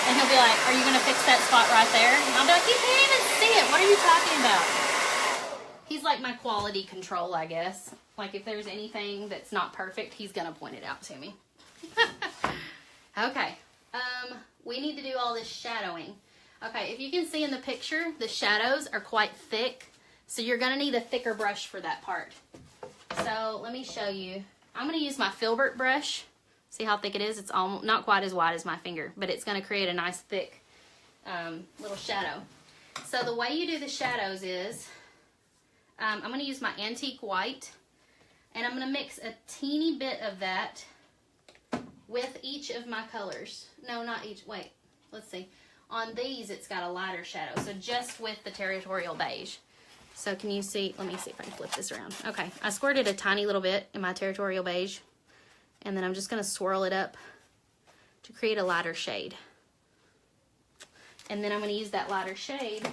And he'll be like, are you going to fix that spot right there? And I'll be like, you can't even see it. What are you talking about? He's like my quality control, I guess. Like if there's anything that's not perfect, he's going to point it out to me. Okay. We need to do all this shadowing. Okay, if you can see in the picture, the shadows are quite thick, so you're going to need a thicker brush for that part. So let me show you. I'm going to use my filbert brush. See how thick it is? It's almost not quite as wide as my finger, but it's going to create a nice thick little shadow. So the way you do the shadows is, I'm going to use my antique white, and I'm going to mix a teeny bit of that with each of my colors. No, not each. Wait, let's see. On these, it's got a lighter shadow, so just with the territorial beige. So can you see? Let me see if I can flip this around. Okay, I squirted a tiny little bit in my territorial beige, and then I'm just going to swirl it up to create a lighter shade. And then I'm going to use that lighter shade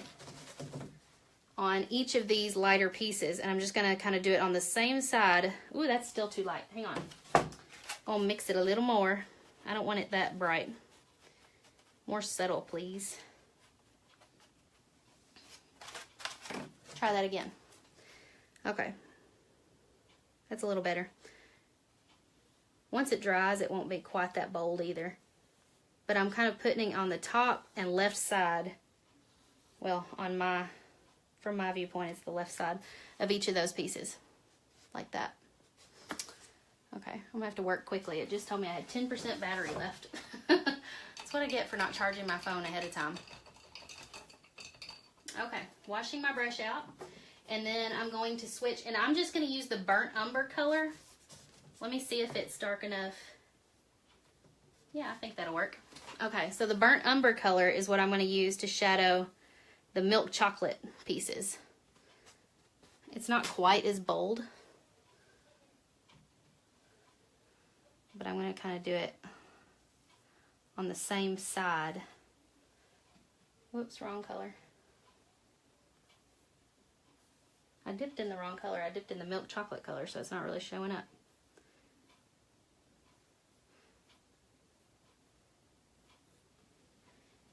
on each of these lighter pieces, and I'm just going to kind of do it on the same side. Ooh, that's still too light. Hang on. I'll mix it a little more. I don't want it that bright. More subtle, please. Try that again. Okay. That's a little better. Once it dries, it won't be quite that bold either. But I'm kind of putting it on the top and left side. Well, from my viewpoint, it's the left side of each of those pieces. Like that. Okay, I'm gonna have to work quickly. It just told me I had 10% battery left. That's what I get for not charging my phone ahead of time. Okay, washing my brush out. And then I'm going to switch, and I'm just gonna use the burnt umber color. Let me see if it's dark enough. Yeah, I think that'll work. Okay, so the burnt umber color is what I'm gonna use to shadow the milk chocolate pieces. It's not quite as bold, but I'm going to kind of do it on the same side. Whoops, wrong color. I dipped in the wrong color. I dipped in the milk chocolate color, so it's not really showing up.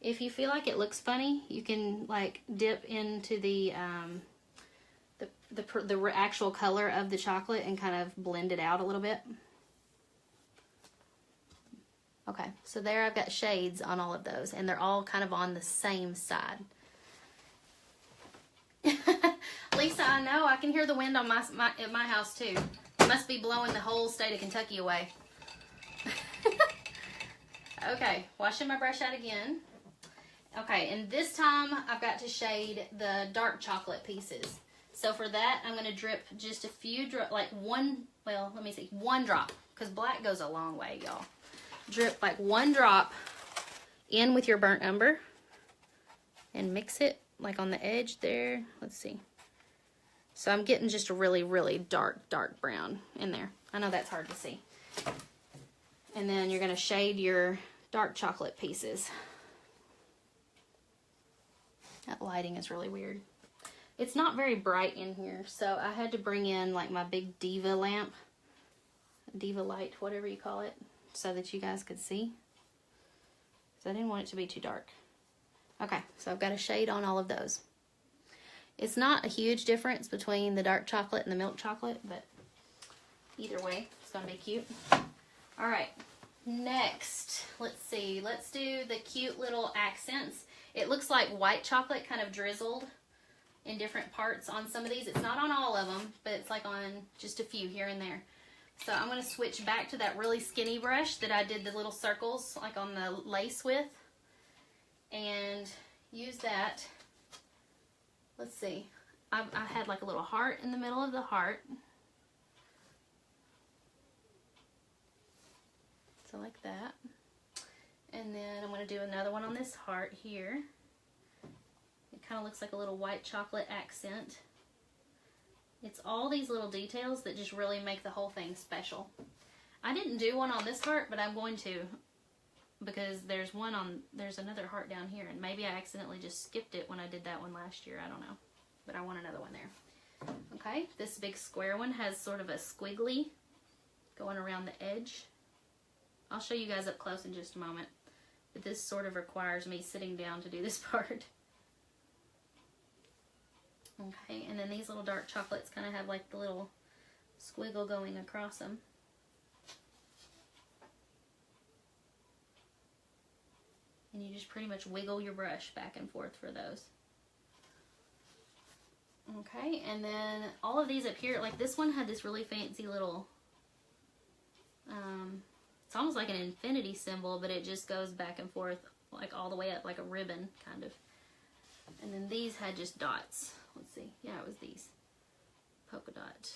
If you feel like it looks funny, you can like dip into the actual color of the chocolate and kind of blend it out a little bit. Okay, so there I've got shades on all of those, and they're all kind of on the same side. Lisa, I know. I can hear the wind on at my house too. It must be blowing the whole state of Kentucky away. Okay, washing my brush out again. Okay, and this time I've got to shade the dark chocolate pieces. So for that, I'm going to drip just a few drops, like one drop, because black goes a long way, y'all. Drip like one drop in with your burnt umber and mix it like on the edge there. Let's see. So I'm getting just a really, really dark brown in there. I know that's hard to see. And then you're going to shade your dark chocolate pieces. That lighting is really weird. It's not very bright in here, so I had to bring in like my big Diva lamp, Diva light, whatever you call it, so that you guys could see. So I didn't want it to be too dark. Okay, so I've got a shade on all of those. It's not a huge difference between the dark chocolate and the milk chocolate, but either way, it's gonna be cute. All right, next, let's see. Let's do the cute little accents. It looks like white chocolate kind of drizzled in different parts on some of these. It's not on all of them, but it's like on just a few here and there. So I'm going to switch back to that really skinny brush that I did the little circles like on the lace with, and use that. Let's see. I had like a little heart in the middle of the heart. So like that. And then I'm going to do another one on this heart here. It kind of looks like a little white chocolate accent. It's all these little details that just really make the whole thing special. I didn't do one on this heart, but I'm going to, because there's another heart down here, and maybe I accidentally just skipped it when I did that one last year. I don't know, but I want another one there. Okay, this big square one has sort of a squiggly going around the edge. I'll show you guys up close in just a moment. But this sort of requires me sitting down to do this part. Okay, and then these little dark chocolates kind of have like the little squiggle going across them. And you just pretty much wiggle your brush back and forth for those. Okay, and then all of these up here, like this one had this really fancy little, it's almost like an infinity symbol, but it just goes back and forth like all the way up like a ribbon kind of. And then these had just dots. Let's see. Yeah, it was these. Polka dot.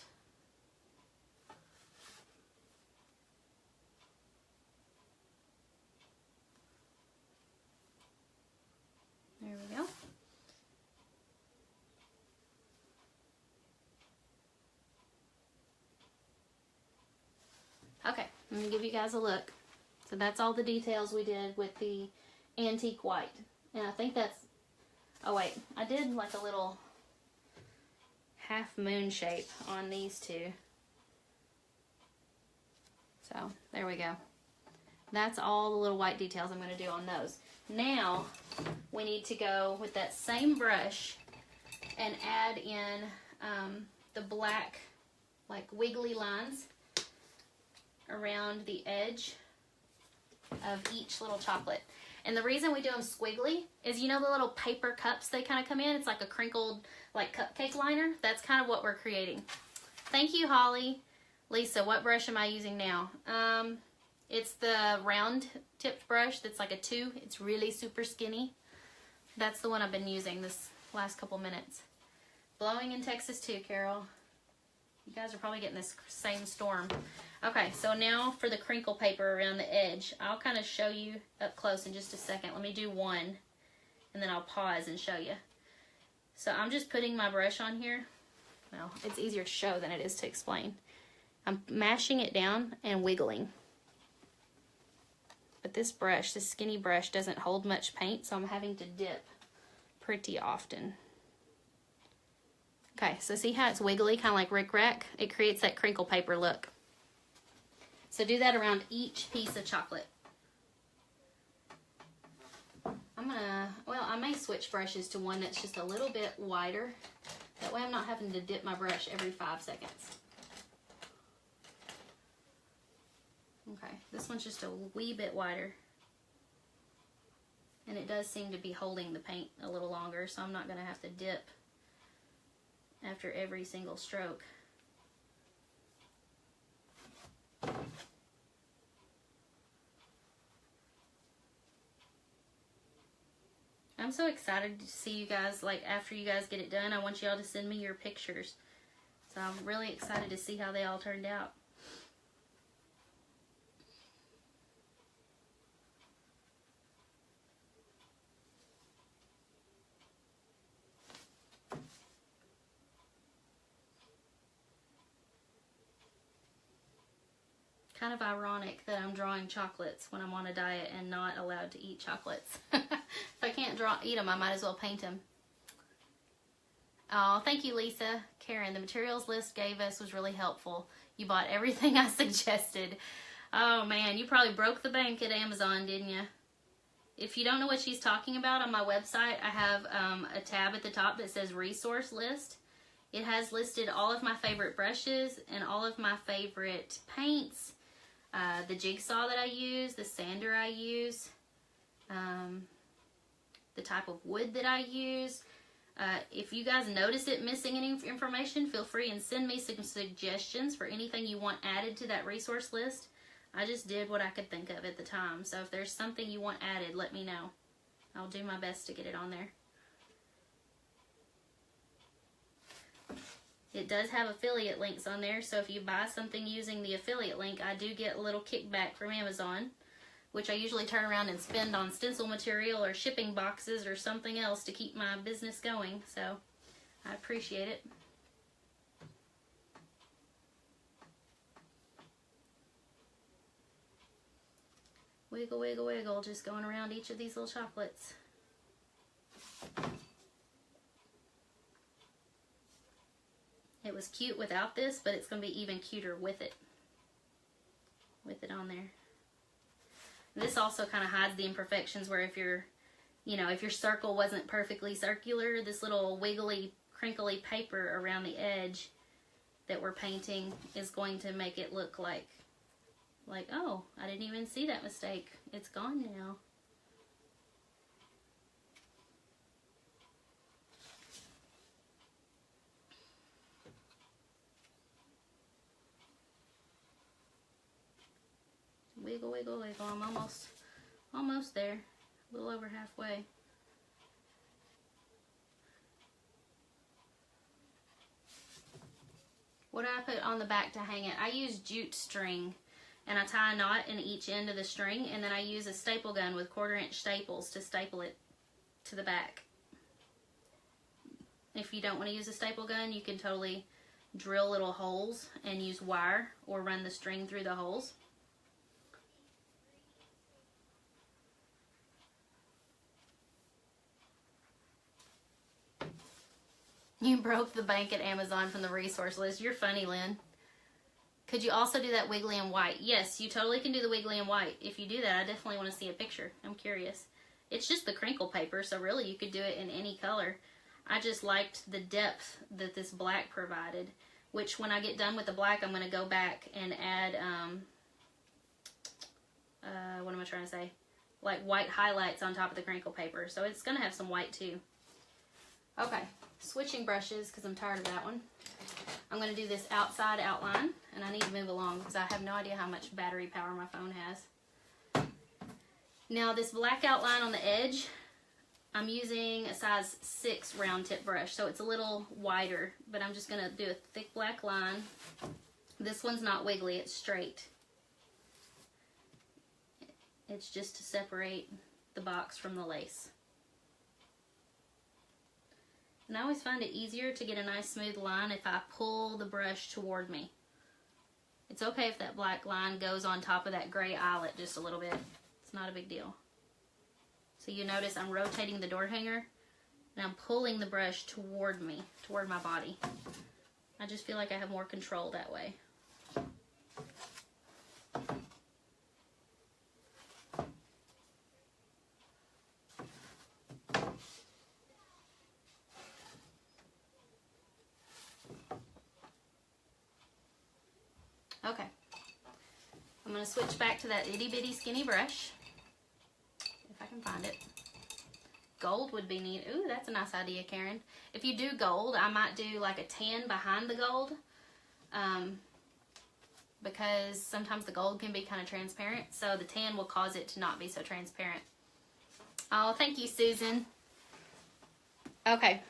There we go. Okay, let me give you guys a look. So that's all the details we did with the antique white. And I think that's, oh wait, I did like a little half moon shape on these two. So there we go. That's all the little white details I'm going to do on those. Now we need to go with that same brush and add in the black like wiggly lines around the edge of each little chocolate. And the reason we do them squiggly is, you know the little paper cups they kind of come in? It's like a crinkled like cupcake liner. That's kind of what we're creating. Thank you, Holly. Lisa, what brush am I using now? It's the round tipped brush that's like a 2. It's really super skinny. That's the one I've been using this last couple minutes. Blowing in Texas too, Carol. You guys are probably getting this same storm. Okay, so now for the crinkle paper around the edge. I'll kind of show you up close in just a second. Let me do one, and then I'll pause and show you. So I'm just putting my brush on here. Well, it's easier to show than it is to explain. I'm mashing it down and wiggling. But this brush, this skinny brush, doesn't hold much paint, so I'm having to dip pretty often. Okay, so see how it's wiggly, kind of like Rick-Rack? It creates that crinkle paper look. So do that around each piece of chocolate. I may switch brushes to one that's just a little bit wider. That way I'm not having to dip my brush every 5 seconds. Okay, this one's just a wee bit wider. And it does seem to be holding the paint a little longer, so I'm not going to have to dip after every single stroke. I'm so excited to see you guys, like after you guys get it done. I want y'all to send me your pictures. So I'm really excited to see how they all turned out. Kind of ironic that I'm drawing chocolates when I'm on a diet and not allowed to eat chocolates. If I can't eat them, I might as well paint them. Oh, thank you, Lisa. Karen, the materials list gave us was really helpful. You bought everything I suggested. Oh, man, you probably broke the bank at Amazon, didn't you? If you don't know what she's talking about, on my website, I have a tab at the top that says resource list. It has listed all of my favorite brushes and all of my favorite paints, the jigsaw that I use, the sander I use, the type of wood that I use. If you guys notice it missing any information, feel free and send me some suggestions for anything you want added to that resource list. I just did what I could think of at the time. So if there's something you want added, let me know. I'll do my best to get it on there. It does have affiliate links on there, so if you buy something using the affiliate link, I do get a little kickback from Amazon, which I usually turn around and spend on stencil material or shipping boxes or something else to keep my business going. So I appreciate it. Wiggle, wiggle, wiggle, just going around each of these little chocolates. It was cute without this, but it's going to be even cuter with it on there. This also kind of hides the imperfections where if your circle wasn't perfectly circular, this little wiggly, crinkly paper around the edge that we're painting is going to make it look like, oh, I didn't even see that mistake. It's gone now. Wiggle, wiggle, wiggle. I'm almost there. A little over halfway. What do I put on the back to hang it? I use jute string, and I tie a knot in each end of the string, and then I use a staple gun with 1/4-inch staples to staple it to the back. If you don't want to use a staple gun, you can totally drill little holes and use wire or run the string through the holes. You broke the bank at Amazon from the resource list. You're funny, Lynn. Could you also do that wiggly in white? Yes, you totally can do the wiggly in white. If you do that, I definitely want to see a picture. I'm curious. It's just the crinkle paper, so really you could do it in any color. I just liked the depth that this black provided, which when I get done with the black, I'm going to go back and add, what am I trying to say? Like white highlights on top of the crinkle paper. So it's going to have some white too. Okay, switching brushes because I'm tired of that one. I'm going to do this outside outline, and I need to move along because I have no idea how much battery power my phone has. Now this black outline on the edge, I'm using a size 6 round tip brush, so it's a little wider, but I'm just going to do a thick black line. This one's not wiggly, it's straight. It's just to separate the box from the lace. And I always find it easier to get a nice smooth line if I pull the brush toward me. It's okay if that black line goes on top of that gray eyelet just a little bit. It's not a big deal. So you notice I'm rotating the door hanger and I'm pulling the brush toward me, toward my body. I just feel like I have more control that way. Okay, I'm going to switch back to that itty bitty skinny brush, if I can find it. Gold would be neat. Ooh, that's a nice idea, Karen. If you do gold, I might do like a tan behind the gold, because sometimes the gold can be kind of transparent, so the tan will cause it to not be so transparent. Oh, thank you, Susan. Okay.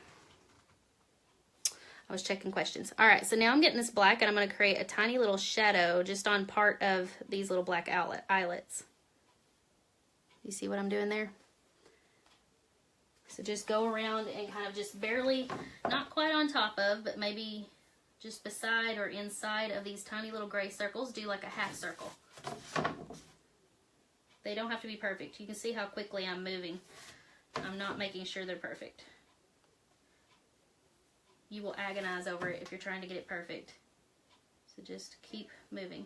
I was checking questions. All right, so now I'm getting this black, and I'm going to create a tiny little shadow just on part of these little black eyelets. You see what I'm doing there? So just go around and kind of just barely, not quite on top of, but maybe just beside or inside of these tiny little gray circles, do like a half circle. They don't have to be perfect. You can see how quickly I'm moving. I'm not making sure they're perfect. You will agonize over it if you're trying to get it perfect. So just keep moving.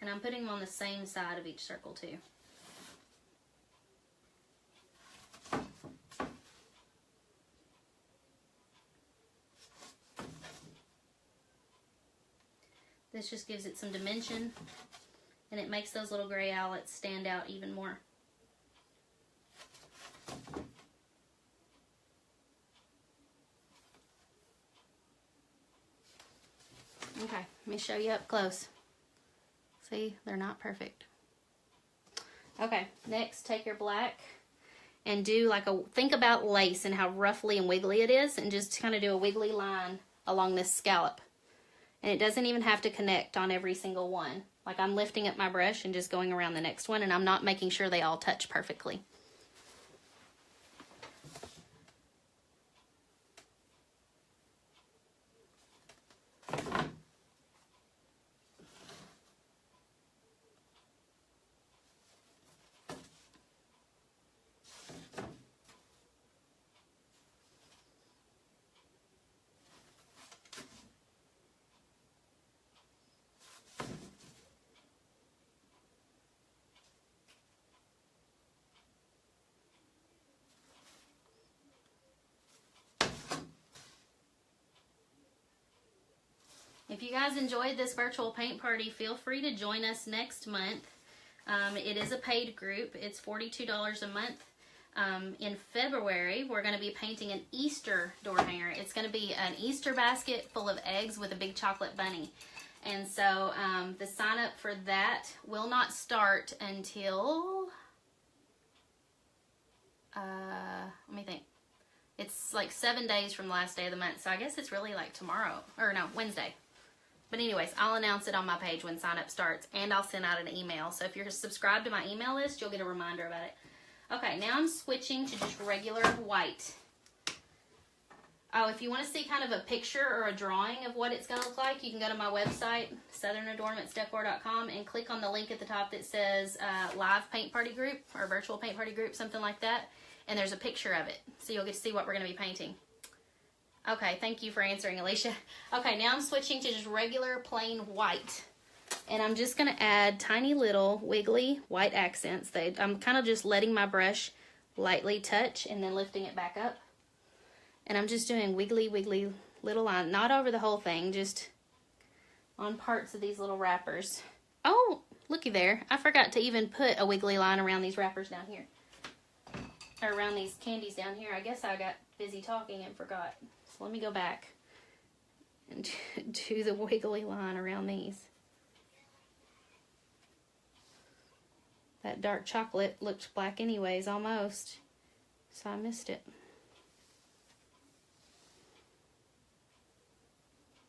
And I'm putting them on the same side of each circle too. This just gives it some dimension, and it makes those little gray owlets stand out even more. Okay, let me show you up close. See, they're not perfect. Okay, next take your black and do like think about lace and how roughly and wiggly it is, and just kind of do a wiggly line along this scallop. And it doesn't even have to connect on every single one. Like I'm lifting up my brush and just going around the next one, and I'm not making sure they all touch perfectly. If you guys enjoyed this virtual paint party, feel free to join us next month. It is a paid group. It's $42 a month. In February, we're going to be painting an Easter door hanger. It's going to be an Easter basket full of eggs with a big chocolate bunny. And so the sign up for that will not start until, let me think. It's like 7 days from the last day of the month. So I guess it's really like tomorrow, or no, Wednesday. But anyways, I'll announce it on my page when sign up starts, and I'll send out an email. So if you're subscribed to my email list, you'll get a reminder about it. Okay, now I'm switching to just regular white. Oh, if you want to see kind of a picture or a drawing of what it's going to look like, you can go to my website, SouthernAdoornmentsDecor.com, and click on the link at the top that says live paint party group or virtual paint party group, something like that. And there's a picture of it, so you'll get to see what we're going to be painting. Okay, thank you for answering, Alicia. Okay, now I'm switching to just regular plain white. And I'm just going to add tiny little wiggly white accents. I'm kind of just letting my brush lightly touch and then lifting it back up. And I'm just doing wiggly, wiggly little lines. Not over the whole thing, just on parts of these little wrappers. Oh, looky there. I forgot to even put a wiggly line around these wrappers down here. Or around these candies down here. I guess I got busy talking and forgot. So let me go back and do the wiggly line around these. That dark chocolate looked black anyways, almost. So I missed it.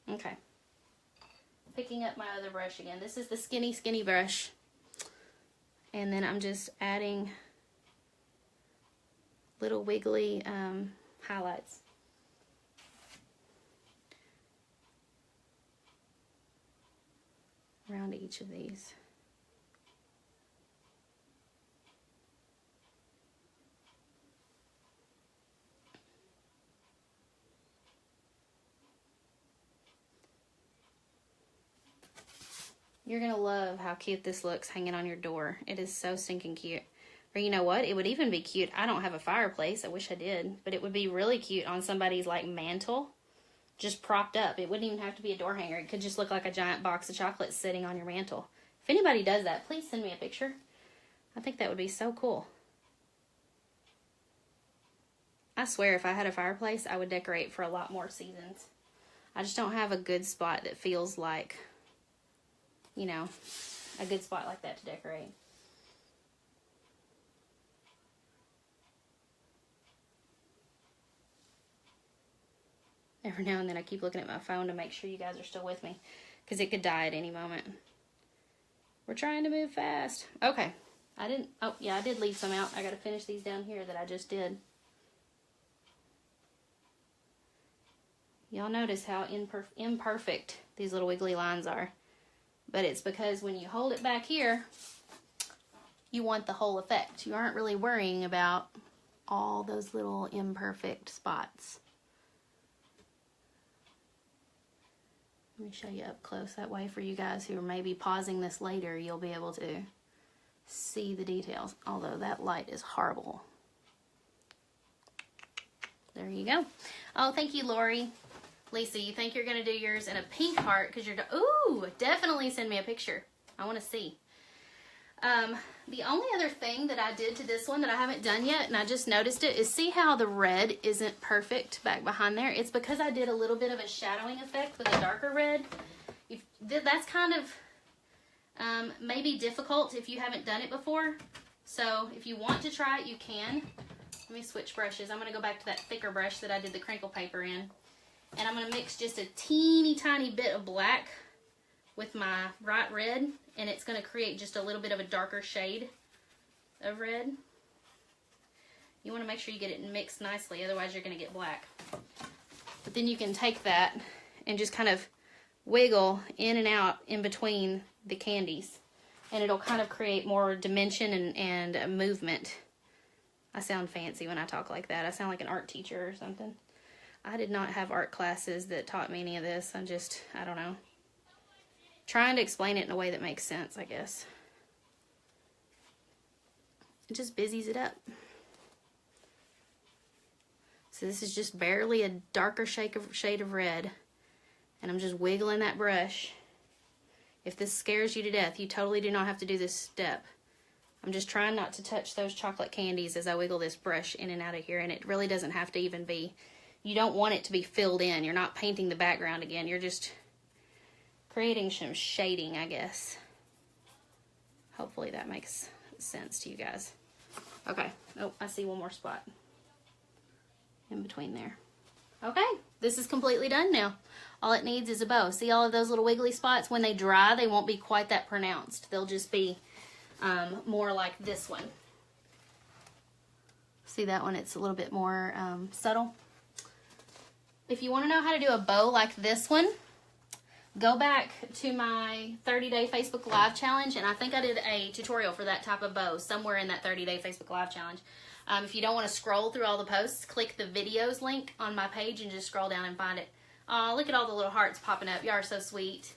Okay. Picking up my other brush again. This is the skinny brush. And then I'm just adding little wiggly highlights. Around each of these. You're going to love how cute this looks hanging on your door. It is so stinking cute. Or you know what? It would even be cute. I don't have a fireplace. I wish I did. But it would be really cute on somebody's like mantle. Just propped up. It wouldn't even have to be a door hanger. It could just look like a giant box of chocolates sitting on your mantle. If anybody does that, please send me a picture. I think that would be so cool. I swear if I had a fireplace, I would decorate for a lot more seasons. I just don't have a good spot that feels like, you know, a good spot like that to decorate. Every now and then I keep looking at my phone to make sure you guys are still with me, because it could die at any moment. We're trying to move fast. Okay. Oh yeah, I did leave some out. I got to finish these down here that I just did. Y'all notice how imperfect these little wiggly lines are. But it's because when you hold it back here, you want the whole effect. You aren't really worrying about all those little imperfect spots. Let me show you up close. That way for you guys who are maybe pausing this later, you'll be able to see the details. Although that light is horrible. There you go. Oh, thank you, Lori. Lisa, you think you're going to do yours in a pink heart because you're... Ooh, definitely send me a picture. I want to see. The only other thing that I did to this one that I haven't done yet, and I just noticed it, is see how the red isn't perfect back behind there? It's because I did a little bit of a shadowing effect with a darker red. That's kind of maybe difficult if you haven't done it before. So if you want to try it, you can. Let me switch brushes. I'm going to go back to that thicker brush that I did the crinkle paper in. And I'm going to mix just a teeny tiny bit of black with my bright red, and it's going to create just a little bit of a darker shade of red. You want to make sure you get it mixed nicely, otherwise you're going to get black. But then you can take that and just kind of wiggle in and out in between the candies, and it'll kind of create more dimension and movement. I sound fancy when I talk like that. I sound like an art teacher or something. I did not have art classes that taught me any of this. I don't know. Trying to explain it in a way that makes sense, I guess. It just busies it up. So this is just barely a darker shade of red. And I'm just wiggling that brush. If this scares you to death, you totally do not have to do this step. I'm just trying not to touch those chocolate candies as I wiggle this brush in and out of here. And it really doesn't have to even be, you don't want it to be filled in. You're not painting the background again. You're just creating some shading, I guess. Hopefully that makes sense to you guys. Okay. Oh, I see one more spot in between there. Okay, this is completely done now. All it needs is a bow. See all of those little wiggly spots? When they dry, they won't be quite that pronounced. They'll just be more like this one. See that one? It's a little bit more subtle. If you want to know how to do a bow like this one, go back to my 30-day Facebook Live challenge, and I think I did a tutorial for that type of bow somewhere in that 30-day Facebook Live challenge. If you don't want to scroll through all the posts, click the videos link on my page and just scroll down and find it. Oh, look at all the little hearts popping up. You are so sweet.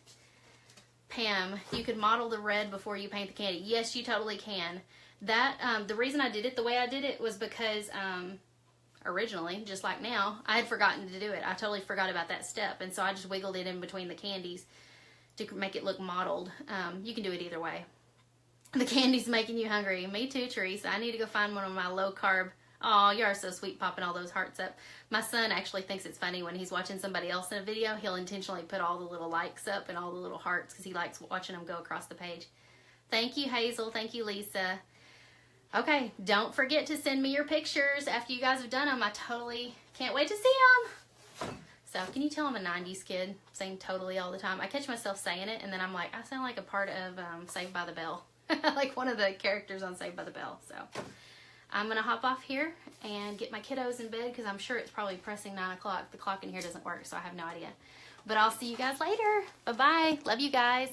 Pam, you could model the red before you paint the candy. Yes, you totally can. That the reason I did it the way I did it was because originally, just like now, I had forgotten to do it. I totally forgot about that step, and so I just wiggled it in between the candies to make it look modeled. You can do it either way. The candy's making you hungry. Me too, Teresa. I need to go find one of my low-carb. Oh, you are so sweet popping all those hearts up. My son actually thinks it's funny when he's watching somebody else in a video. He'll intentionally put all the little likes up and all the little hearts because he likes watching them go across the page. Thank you, Hazel. Thank you, Lisa. Okay, don't forget to send me your pictures after you guys have done them. I totally can't wait to see them. So, can you tell I'm a 90s kid saying totally all the time? I catch myself saying it, and then I'm like, I sound like a part of Saved by the Bell. Like one of the characters on Saved by the Bell. So, I'm going to hop off here and get my kiddos in bed because I'm sure it's probably pressing 9 o'clock. The clock in here doesn't work, so I have no idea. But I'll see you guys later. Bye-bye. Love you guys.